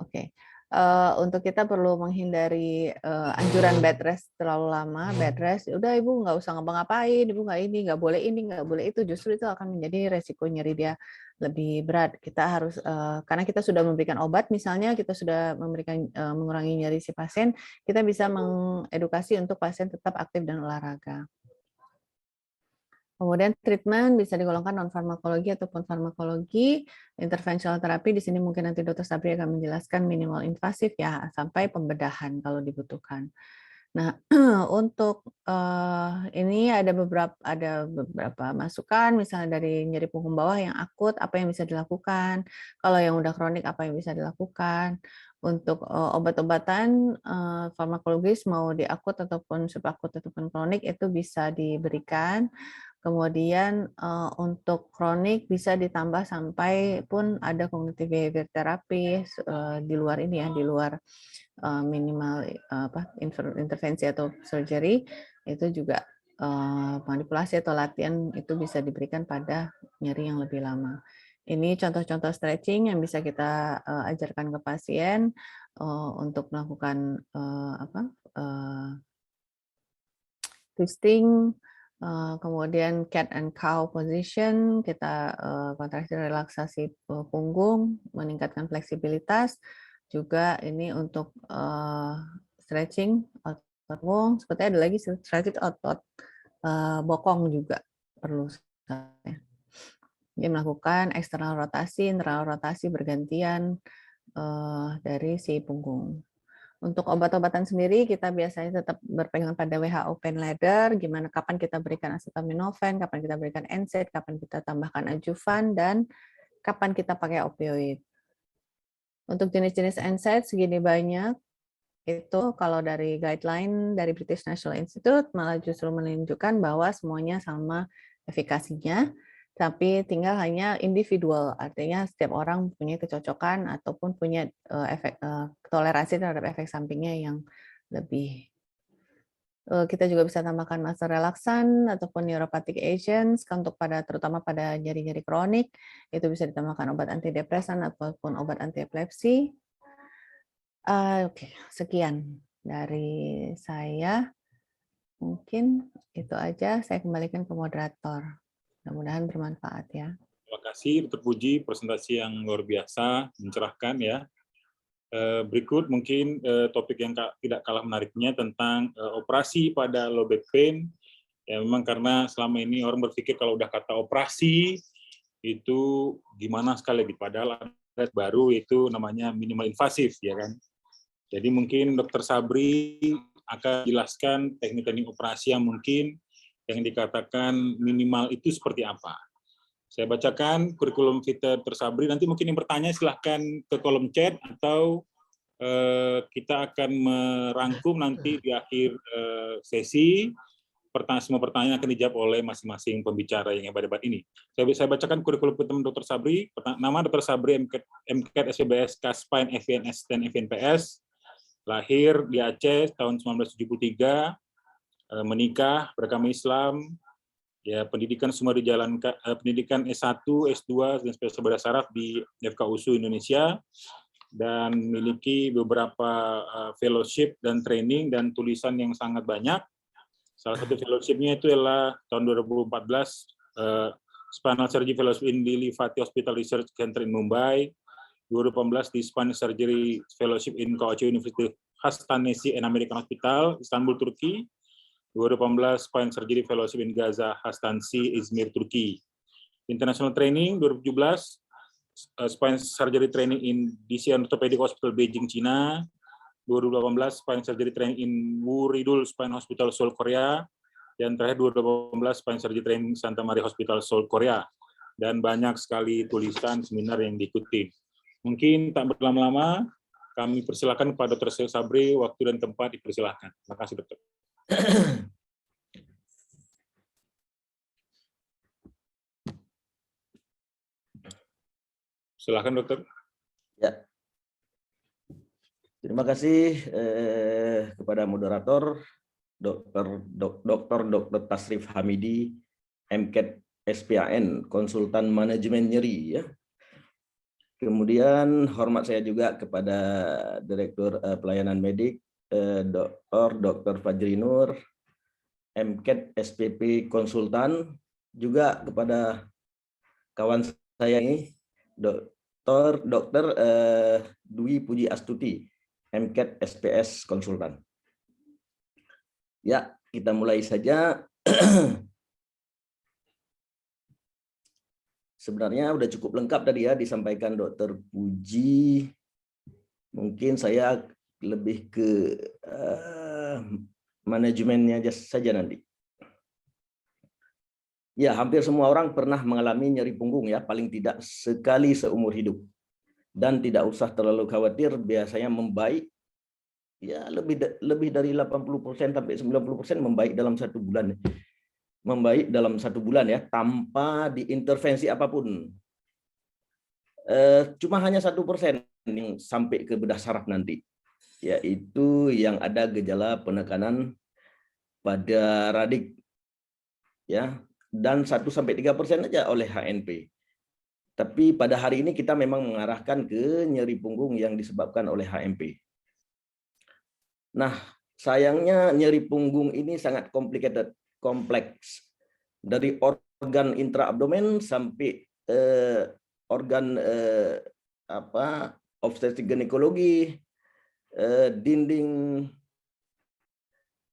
Oke. Untuk kita perlu menghindari anjuran bed rest terlalu lama. Bed rest, udah ibu nggak usah ngapa-ngapain, ibu nggak boleh ini, nggak boleh itu. Justru itu akan menjadi resiko nyeri dia lebih berat. Kita harus karena kita sudah memberikan obat, misalnya kita sudah memberikan mengurangi nyeri si pasien, kita bisa mengedukasi untuk pasien tetap aktif dan olahraga. Kemudian treatment bisa digolongkan non-farmakologi ataupun farmakologi. Interventional terapi di sini mungkin nanti Dr. Sabri akan menjelaskan minimal invasif ya, sampai pembedahan kalau dibutuhkan. Nah, untuk ini ada beberapa masukan, misalnya dari nyeri punggung bawah yang akut, apa yang bisa dilakukan. Kalau yang udah kronik, apa yang bisa dilakukan. Untuk obat-obatan farmakologis, mau di akut ataupun subakut ataupun kronik, itu bisa diberikan. Kemudian untuk kronik bisa ditambah sampai pun ada cognitive behavior therapy di luar ini ya, di luar minimal intervensi atau surgery, itu juga manipulasi atau latihan itu bisa diberikan pada nyeri yang lebih lama. Ini contoh-contoh stretching yang bisa kita ajarkan ke pasien untuk melakukan twisting, kemudian cat and cow position, kita kontraksi relaksasi punggung, meningkatkan fleksibilitas, juga ini untuk stretching otot punggung, seperti ada lagi stretching otot bokong juga perlu. Dia melakukan eksternal rotasi, internal rotasi bergantian dari si punggung. Untuk obat-obatan sendiri, kita biasanya tetap berpegang pada WHO pain ladder, gimana kapan kita berikan acetaminophen, kapan kita berikan NSAID, kapan kita tambahkan adjuvan, dan kapan kita pakai opioid. Untuk jenis-jenis NSAID segini banyak, itu kalau dari guideline dari British National Institute malah justru menunjukkan bahwa semuanya sama efikasinya, tapi tinggal hanya individual, artinya setiap orang punya kecocokan ataupun punya toleransi terhadap efek sampingnya yang lebih. Kita juga bisa tambahkan masa relaksan ataupun neuropathic agents untuk terutama pada nyeri-nyeri kronik, itu bisa ditambahkan obat antidepresan ataupun obat anti-epilepsi. Oke, sekian dari saya. Mungkin itu aja, saya kembalikan ke moderator. Mudah-mudahan bermanfaat ya. Terima kasih Dr. Puji, presentasi yang luar biasa, mencerahkan ya. Berikut mungkin topik yang tidak kalah menariknya tentang operasi pada low back pain. Ya memang karena selama ini orang berpikir kalau udah kata operasi itu gimana sekali lagi, padahal ada baru itu namanya minimal invasif ya kan. Jadi mungkin Dr. Sabri akan jelaskan teknik-teknik operasi yang mungkin yang dikatakan minimal itu seperti apa. Saya bacakan kurikulum vitae Dr. Sabri, nanti mungkin yang bertanya silahkan ke kolom chat atau kita akan merangkum nanti di akhir sesi. Semua pertanyaan akan dijawab oleh masing-masing pembicara yang hebat-hebat ini. Saya bacakan kurikulum vitae Dr. Sabri. Nama Dr. Sabri, MCAT SPBS, Kaspine, FNS, dan FNPS. Lahir di Aceh tahun 1973, menikah, beragama Islam, Ya, pendidikan semua dijalankan, pendidikan S1, S2 dan spesial bahasa Arab di FKUSU Indonesia, dan memiliki beberapa fellowship dan training dan tulisan yang sangat banyak. Salah satu fellowship-nya itu adalah tahun 2014 Spinal Surgery Fellowship in Lily Fatih Hospital Research Center in Mumbai, 2018 di Spinal Surgery Fellowship in Kocaeli University Hastanesi and American Hospital, Istanbul, Turki, 2018 Spine Surgery Fellowship in Gaza, Hastansi, Izmir, Turki. International Training 2017 Spine Surgery Training in DC Orthopedic Hospital Beijing, China. 2018 Spine Surgery Training in Wuridul Spine Hospital Seoul, Korea. Dan terakhir 2018 Spine Surgery Training Santa Maria Hospital Seoul, Korea. Dan banyak sekali tulisan seminar yang diikuti. Mungkin tak berlama-lama, kami persilakan kepada Dr. Sabri, waktu dan tempat dipersilakan. Terima kasih, Dokter. Silakan, Dokter. Ya. Terima kasih kepada moderator Dr. Tasrif Hamidi, MCAT SPAN, konsultan manajemen nyeri ya. Kemudian hormat saya juga kepada Direktur Pelayanan Medik Dr. Fajri Nur, MCAT SPP konsultan, juga kepada kawan saya ini Dr. Dwi Puji Astuti, MCAT SPS konsultan. Ya, kita mulai saja. Sebenarnya udah cukup lengkap tadi ya disampaikan Dr. Puji. Mungkin saya lebih ke manajemennya saja nanti. Ya, hampir semua orang pernah mengalami nyeri punggung ya, paling tidak sekali seumur hidup. Dan tidak usah terlalu khawatir, biasanya membaik. Ya, lebih dari 80% sampai 90% membaik dalam 1 bulan. Membaik dalam 1 bulan ya, tanpa diintervensi apapun. Cuma hanya 1% yang sampai ke bedah saraf nanti, yaitu yang ada gejala penekanan pada radik, ya, dan 1-3% aja oleh HNP. Tapi pada hari ini kita memang mengarahkan ke nyeri punggung yang disebabkan oleh HMP. Nah, sayangnya nyeri punggung ini sangat kompleks. Dari organ intraabdomen sampai organ obstetrik ginekologi,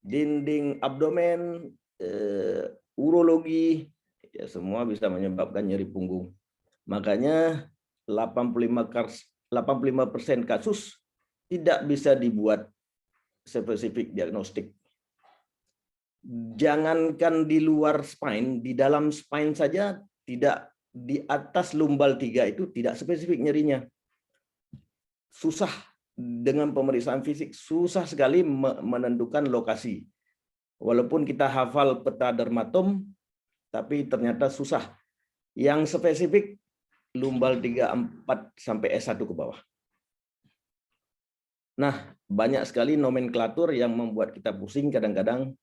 dinding abdomen, urologi, ya semua bisa menyebabkan nyeri punggung. Makanya 85% kasus tidak bisa dibuat spesifik diagnostik. Jangankan di luar spine, di dalam spine saja tidak, di atas lumbal 3 itu tidak spesifik nyerinya. Susah dengan pemeriksaan fisik, susah sekali menentukan lokasi. Walaupun kita hafal peta dermatom, tapi ternyata susah. Yang spesifik lumbal 3, 4 sampai S1 ke bawah. Nah, banyak sekali nomenklatur yang membuat kita pusing kadang-kadang.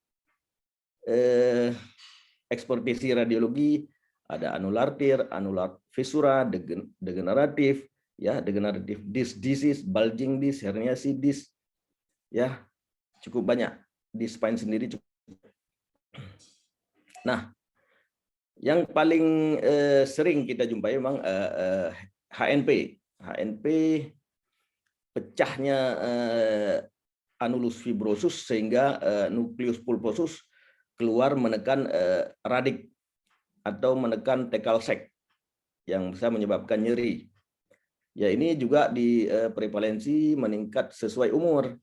Ekspertisi radiologi, ada anular tear, anular fissura, degeneratif, ya, degeneratif disc disease, bulging disc, herniasi disc, ya, cukup banyak di spine sendiri. Nah, yang paling sering kita jumpai memang HNP. HNP pecahnya anulus fibrosus sehingga nukleus pulposus keluar menekan radik atau menekan tekal sac yang bisa menyebabkan nyeri. Ya, ini juga di prevalensi meningkat sesuai umur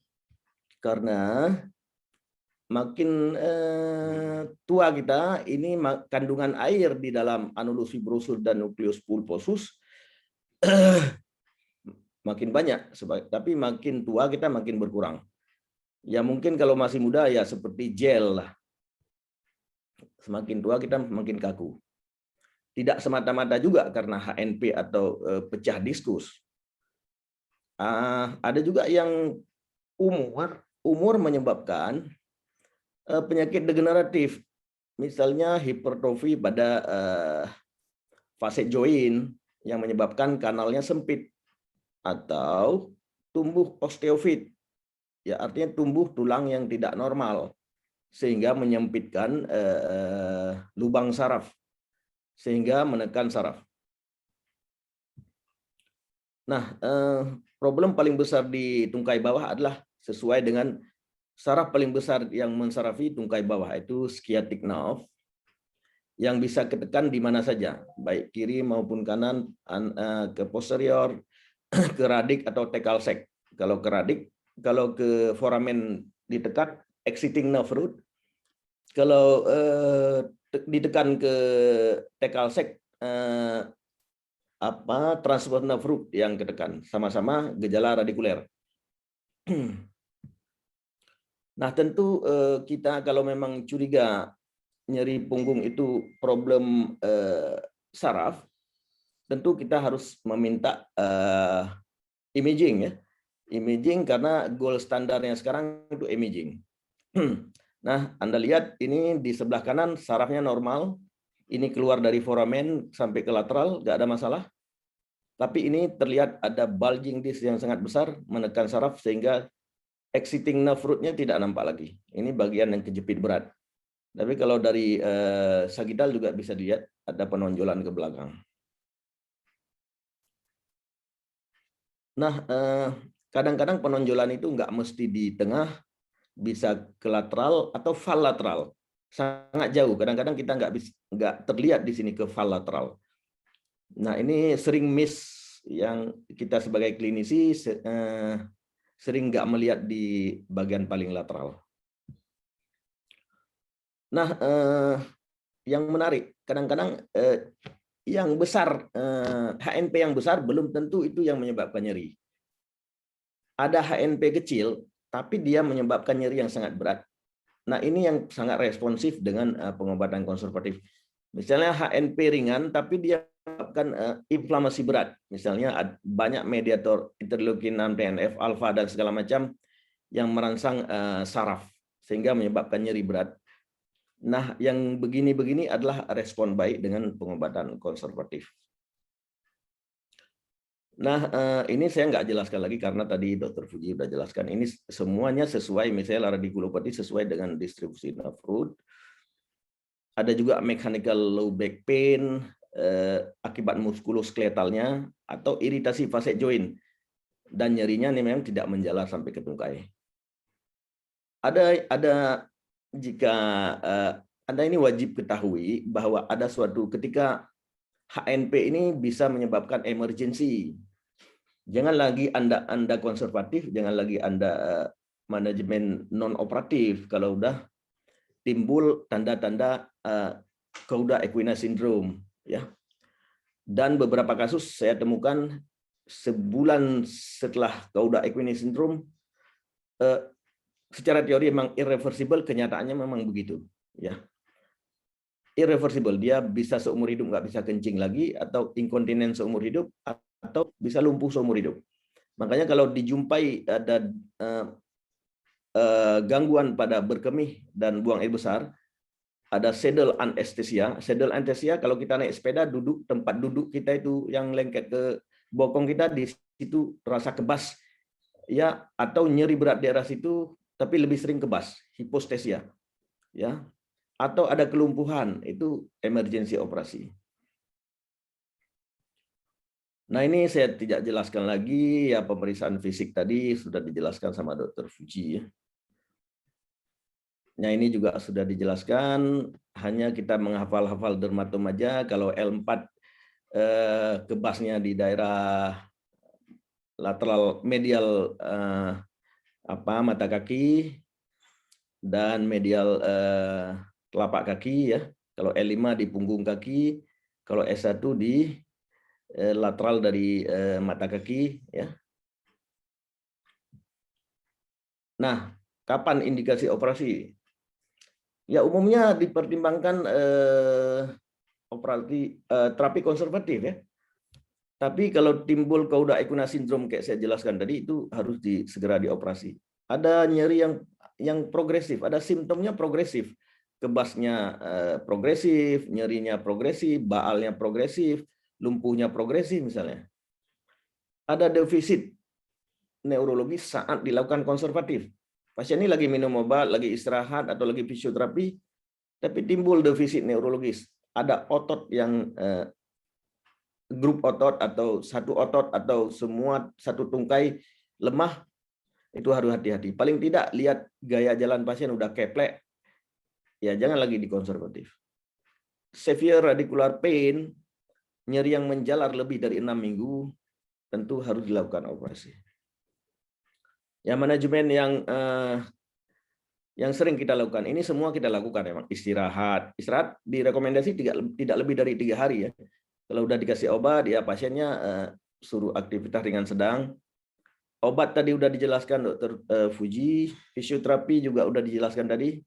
karena makin tua kita, ini kandungan air di dalam anulus fibrosus dan nukleus pulposus makin banyak, tapi makin tua kita makin berkurang. Ya mungkin kalau masih muda ya seperti gel lah. Semakin tua kita makin kaku. Tidak semata-mata juga karena HNP atau pecah diskus. Ada juga yang umur menyebabkan penyakit degeneratif. misalnya hipertrofi pada fase join yang menyebabkan kanalnya sempit, atau tumbuh osteofit, ya artinya tumbuh tulang yang tidak normal sehingga menyempitkan lubang saraf sehingga menekan saraf. Nah, problem paling besar di tungkai bawah adalah sesuai dengan saraf paling besar yang mensarafi tungkai bawah, itu sciatic nerve, yang bisa ketekan di mana saja, baik kiri maupun kanan, ke posterior, ke radik atau Tekalsek. Kalau ke radik, kalau ke foramen ditekan, exciting nerve root. Kalau ditekan ke Tekalsek, transverse nerve root yang ketekan, sama-sama gejala radikuler. Nah, tentu kita kalau memang curiga nyeri punggung itu problem saraf, tentu kita harus meminta imaging, ya. Imaging karena gold standarnya sekarang itu imaging. Nah, Anda lihat ini di sebelah kanan sarafnya normal. Ini keluar dari foramen sampai ke lateral, nggak ada masalah. Tapi ini terlihat ada bulging disc yang sangat besar menekan saraf sehingga exciting nerve root-nya tidak nampak lagi. Ini bagian yang kejepit berat. Tapi kalau dari sagittal juga bisa dilihat ada penonjolan ke belakang. Nah, kadang-kadang penonjolan itu nggak mesti di tengah, bisa ke lateral atau fal lateral. Sangat jauh. Kadang-kadang kita nggak terlihat di sini ke fal lateral. Nah, ini sering miss yang kita sebagai klinisi sering nggak melihat di bagian paling lateral. Nah, yang menarik, kadang-kadang yang besar, HNP yang besar belum tentu itu yang menyebabkan nyeri. Ada HNP kecil, tapi dia menyebabkan nyeri yang sangat berat. Nah, ini yang sangat responsif dengan pengobatan konservatif. Misalnya HNP ringan, tapi dia menyebabkan inflamasi berat. Misalnya banyak mediator interleukin 6, TNF, alfa, dan segala macam yang merangsang saraf, sehingga menyebabkan nyeri berat. Nah, yang begini-begini adalah respon baik dengan pengobatan konservatif. Nah, ini saya nggak jelaskan lagi karena tadi Dr. Fuji sudah jelaskan. Ini semuanya sesuai, misalnya radikulopati sesuai dengan distribusi nerve root. Ada juga mechanical low back pain akibat muskuloskeletalnya atau iritasi fase joint. Dan nyerinya ini memang tidak menjalar sampai ke tungkai. Ada jika Anda ini wajib ketahui bahwa ada suatu ketika HNP ini bisa menyebabkan emergency. Jangan lagi Anda konservatif, jangan lagi Anda manajemen non operatif kalau udah timbul tanda-tanda cauda equina syndrome, ya. Dan beberapa kasus saya temukan sebulan setelah cauda equina syndrome, secara teori memang irreversible, kenyataannya memang begitu, ya. Irreversible, dia bisa seumur hidup nggak bisa kencing lagi, atau inkontinens seumur hidup, atau bisa lumpuh seumur hidup. Makanya kalau dijumpai ada gangguan pada berkemih dan buang air besar, ada saddle anesthesia. Saddle anesthesia kalau kita naik sepeda, duduk tempat duduk kita itu yang lengket ke bokong kita, di situ terasa kebas, ya, atau nyeri berat di daerah situ, tapi lebih sering kebas, hipostesia, ya. Atau ada kelumpuhan, itu emergency operasi. Nah, ini saya tidak jelaskan lagi, ya, pemeriksaan fisik tadi sudah dijelaskan sama Dr. Fuji, ya. Nah, ini juga sudah dijelaskan, hanya kita menghafal-hafal dermatom aja. Kalau L4 kebasnya di daerah lateral medial mata kaki dan medial telapak kaki, ya. Kalau L5 di punggung kaki, kalau S1 di lateral dari mata kaki, ya. Nah, kapan indikasi operasi? Ya, umumnya dipertimbangkan operasi terapi konservatif, ya. Tapi kalau timbul cauda equina syndrome kayak saya jelaskan tadi, itu harus segera dioperasi. Ada nyeri yang progresif, ada simptomnya progresif. kebasnya progresif, nyerinya progresif, baalnya progresif, lumpuhnya progresif misalnya. Ada defisit neurologis saat dilakukan konservatif. Pasien ini lagi minum obat, lagi istirahat, atau lagi fisioterapi, tapi timbul defisit neurologis. Ada otot yang grup otot atau satu otot atau semua satu tungkai lemah, itu harus hati-hati. Paling tidak lihat gaya jalan pasien udah keplek, ya jangan lagi dikonservatif. Severe radicular pain, nyeri yang menjalar lebih dari 6 minggu, tentu harus dilakukan operasi. Ya, manajemen yang sering kita lakukan, ini semua kita lakukan memang. Istirahat direkomendasi tidak lebih dari 3 hari ya. Kalau udah dikasih obat, ya pasiennya suruh aktivitas ringan sedang. Obat tadi udah dijelaskan Dr. Fuji, fisioterapi juga udah dijelaskan tadi.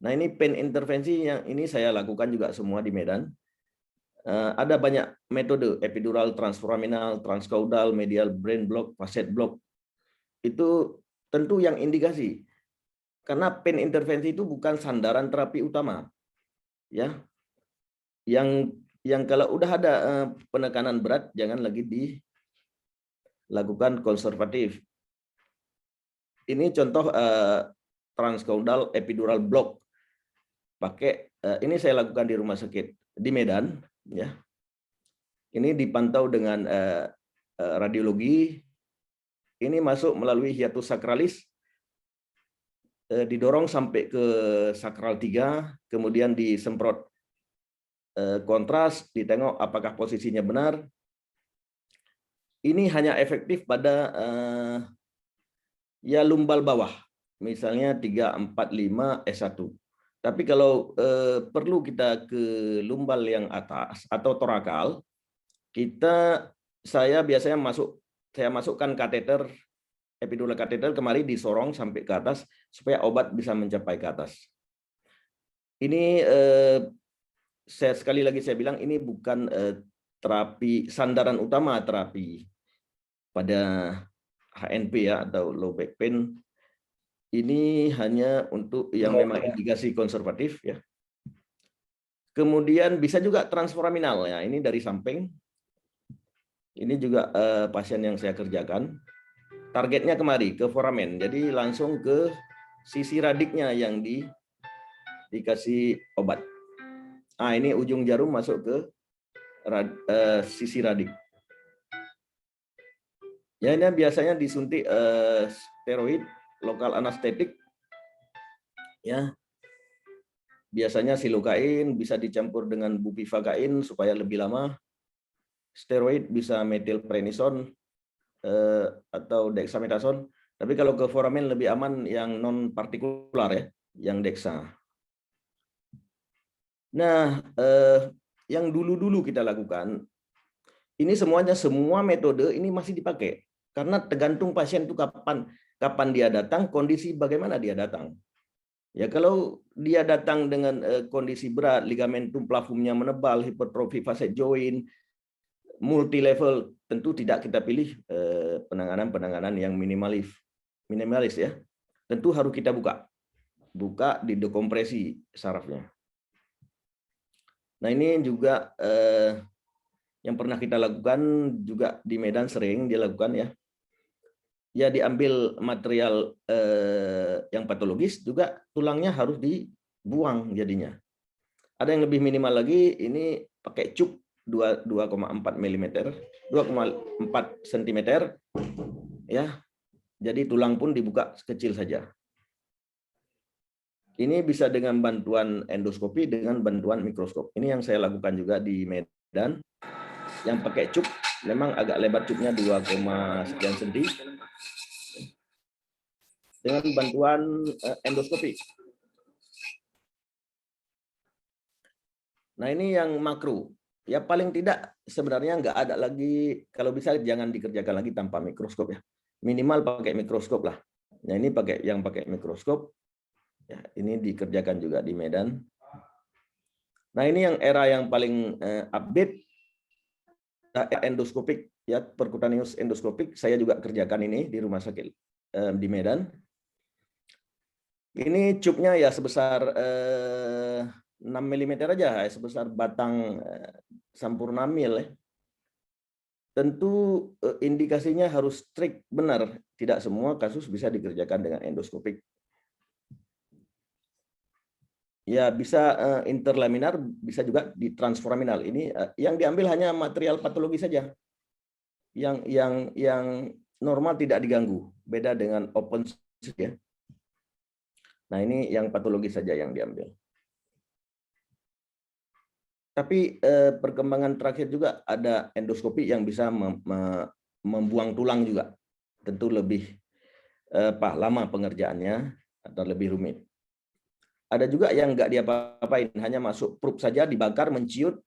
Nah, ini pain intervensi yang ini saya lakukan juga semua di Medan. Ada banyak metode, epidural, transforaminal, transkaudal, medial brain block, facet block. Itu tentu yang indikasi. Karena pain intervensi itu bukan sandaran terapi utama. Ya. Yang kalau udah ada penekanan berat, jangan lagi dilakukan konservatif. Ini contoh transkaudal epidural block. Ini saya lakukan di rumah sakit di Medan. Ya. Ini dipantau dengan radiologi. Ini masuk melalui hiatus sakralis, didorong sampai ke sakral 3, kemudian disemprot kontras, ditengok apakah posisinya benar. Ini hanya efektif pada ya lumbal bawah, misalnya 3, 4, 5, S1. Tapi kalau perlu kita ke lumbal yang atas atau torakal, saya biasanya masukkan kateter, epidural kateter kemari disorong sampai ke atas supaya obat bisa mencapai ke atas. Ini sekali lagi saya bilang ini bukan terapi sandaran utama terapi pada HNP ya atau low back pain. Ini hanya untuk yang memang indikasi konservatif ya. Kemudian bisa juga transforaminal ya. Ini dari samping. Ini juga pasien yang saya kerjakan. Targetnya kemari ke foramen. Jadi langsung ke sisi radiknya yang dikasih obat. Nah, ini ujung jarum masuk ke sisi radik. Ya, ini biasanya disuntik steroid, lokal anestetik. Ya, biasanya silokain bisa dicampur dengan bupivagain supaya lebih lama. Steroid bisa metilprednison atau dexamethasone. Tapi kalau ke foramen lebih aman yang non partikular ya, yang dexa. Nah, yang dulu-dulu kita lakukan, ini semua metode ini masih dipakai. Karena tergantung pasien itu kapan dia datang, kondisi bagaimana dia datang. Ya, kalau dia datang dengan kondisi berat, ligamentum plavumnya menebal, hipertrofi facet joint, multi-level, tentu tidak kita pilih penanganan yang minimalis ya. Tentu harus kita buka didekompresi sarafnya. Nah, ini juga yang pernah kita lakukan juga di Medan sering dilakukan ya. Ya, diambil material yang patologis juga tulangnya harus dibuang jadinya. Ada yang lebih minimal lagi, ini pakai cup 2,4 mm, 2,4 cm ya. Jadi tulang pun dibuka kecil saja. Ini bisa dengan bantuan endoskopi, dengan bantuan mikroskop. Ini yang saya lakukan juga di Medan. Yang pakai cup, memang agak lebar cupnya 2, sekian senti. Dengan bantuan endoskopi. Nah, ini yang makro. Ya, paling tidak sebenarnya nggak ada lagi, kalau bisa jangan dikerjakan lagi tanpa mikroskop ya. Minimal pakai mikroskop lah. Nah, ini yang pakai mikroskop. Ya, ini dikerjakan juga di Medan. Nah, ini yang era yang paling update, endoskopik ya, percutaneous endoskopik. Saya juga kerjakan ini di rumah sakit di Medan. Ini cupnya ya sebesar 6 mm aja, sebesar batang sampurna mil. Tentu indikasinya harus strict benar. Tidak semua kasus bisa dikerjakan dengan endoskopik. Ya bisa interlaminar, bisa juga ditransforaminal. Ini yang diambil hanya material patologi saja. Yang normal tidak diganggu. Beda dengan open ya. Nah, ini yang patologi saja yang diambil. Tapi perkembangan terakhir juga ada endoskopi yang bisa membuang tulang juga. Tentu lebih lama pengerjaannya atau lebih rumit. Ada juga yang nggak diapa-apain, hanya masuk probe saja, dibakar, menciut.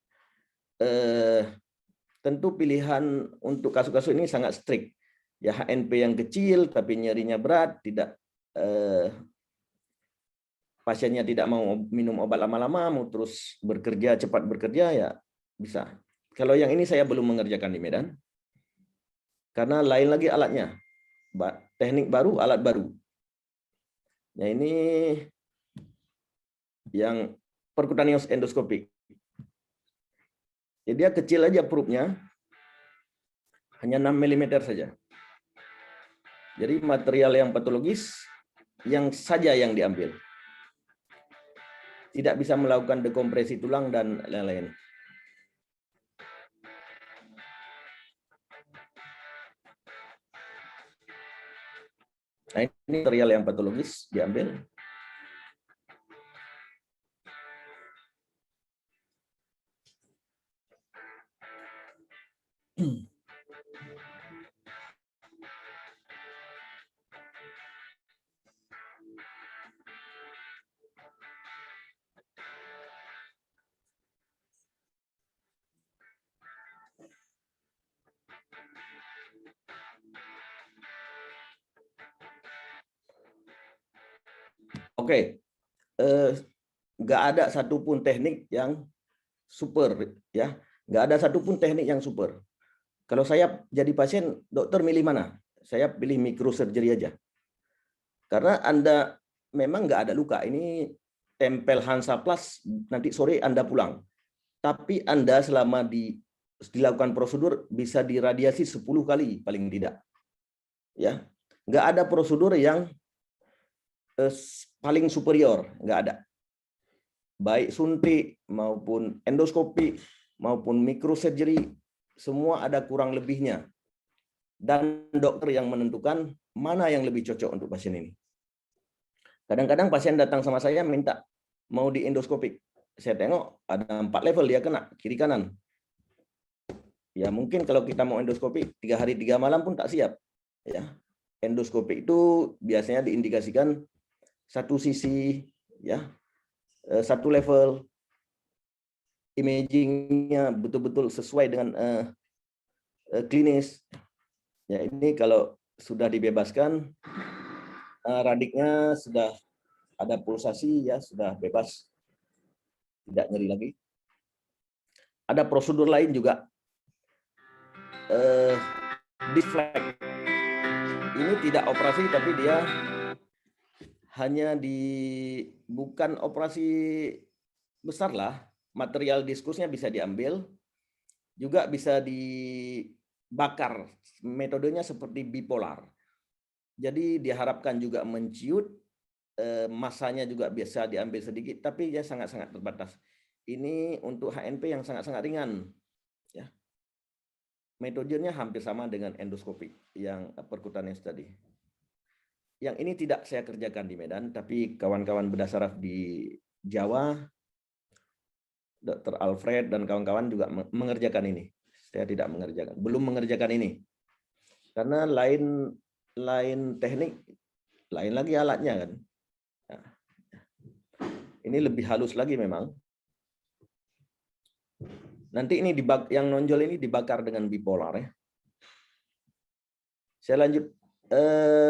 Tentu pilihan untuk kasus-kasus ini sangat strict. Ya HNP yang kecil tapi nyerinya berat, tidak pasiennya tidak mau minum obat lama-lama, mau terus bekerja, cepat bekerja, ya bisa. Kalau yang ini saya belum mengerjakan di Medan, karena lain lagi alatnya. Teknik baru, alat baru. Ya ini yang percutaneous endoskopik. Jadi dia kecil aja probe-nya, hanya 6 mm saja. Jadi material yang patologis yang saja yang diambil. Tidak bisa melakukan dekompresi tulang dan lain-lain. Nah, ini material yang patologis diambil. Oke, nggak ada satupun teknik yang super, ya, nggak ada satupun teknik yang super. Kalau saya jadi pasien, dokter milih mana? Saya pilih microsurgery aja, karena Anda memang nggak ada luka. Ini tempel Hansaplast, nanti sore Anda pulang. Tapi Anda selama dilakukan prosedur bisa diradiasi 10 kali paling tidak. Ya, nggak ada prosedur yang paling superior, nggak ada. Baik suntik maupun endoskopi maupun microsurgery, semua ada kurang lebihnya. Dan dokter yang menentukan mana yang lebih cocok untuk pasien ini. Kadang-kadang pasien datang sama saya minta mau di endoskopik. Saya tengok ada 4 level dia kena, kiri kanan. Ya mungkin kalau kita mau endoskopi 3 hari 3 malam pun tak siap. Ya, endoskopi itu biasanya diindikasikan satu sisi, ya, satu level, imagingnya betul-betul sesuai dengan klinis. Ya ini kalau sudah dibebaskan, radiknya sudah ada pulsasi, ya sudah bebas, tidak nyeri lagi. Ada prosedur lain juga, deflect. Ini tidak operasi tapi dia hanya bukan operasi besar lah, material diskusnya bisa diambil, juga bisa dibakar. Metodenya seperti bipolar. Jadi diharapkan juga menciut, masanya juga bisa diambil sedikit, tapi dia sangat-sangat terbatas. Ini untuk HNP yang sangat-sangat ringan. Ya. Metodenya hampir sama dengan endoskopi yang percutaneous tadi. Yang ini tidak saya kerjakan di Medan, tapi kawan-kawan bedah saraf di Jawa, Dr. Alfred dan kawan-kawan juga mengerjakan ini. Saya tidak mengerjakan, belum mengerjakan ini. Karena lain teknik, lain lagi alatnya kan. Nah, ini lebih halus lagi memang. Nanti ini yang nonjol ini dibakar dengan bipolar ya. Saya lanjut.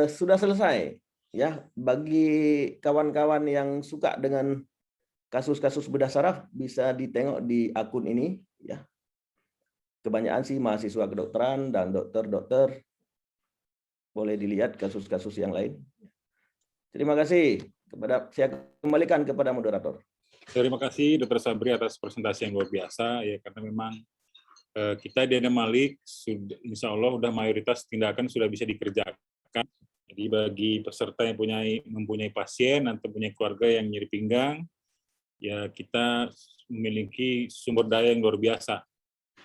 Sudah selesai ya. Bagi kawan-kawan yang suka dengan kasus-kasus bedah saraf bisa ditengok di akun ini ya. Kebanyakan sih mahasiswa kedokteran dan dokter-dokter. Boleh dilihat kasus-kasus yang lain. Terima kasih. Saya kembalikan kepada moderator. Terima kasih Dr. Sabri atas presentasi yang luar biasa ya, karena memang kita di Adamalik sudah, insya Allah sudah mayoritas tindakan sudah bisa dikerjakan. Jadi bagi peserta yang mempunyai pasien atau punya keluarga yang nyeri pinggang, ya kita memiliki sumber daya yang luar biasa.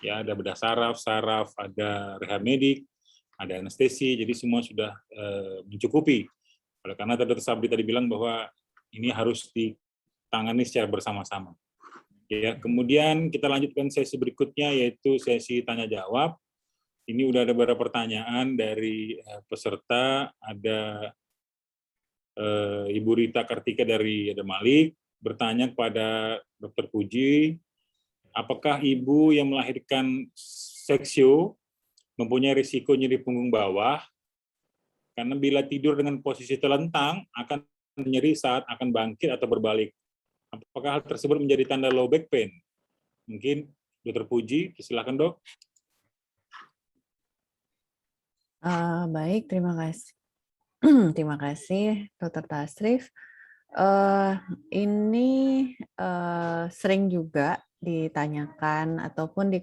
Ya, ada bedah saraf, ada rehab medik, ada anestesi, jadi semua sudah mencukupi. Oleh karena Dr. Sabri tadi bilang bahwa ini harus ditangani secara bersama-sama. Ya, kemudian kita lanjutkan sesi berikutnya, yaitu sesi tanya jawab. Ini udah ada beberapa pertanyaan dari peserta. Ada Ibu Rita Kartika dari Adamalik bertanya kepada Dr. Puji, apakah ibu yang melahirkan seksio mempunyai risiko nyeri punggung bawah? Karena bila tidur dengan posisi telentang akan nyeri saat akan bangkit atau berbalik. Apakah hal tersebut menjadi tanda low back pain? Mungkin Dr. Puji, silakan dok. Baik, terima kasih. Terima kasih, Dr. Tasrif. Ini sering juga ditanyakan ataupun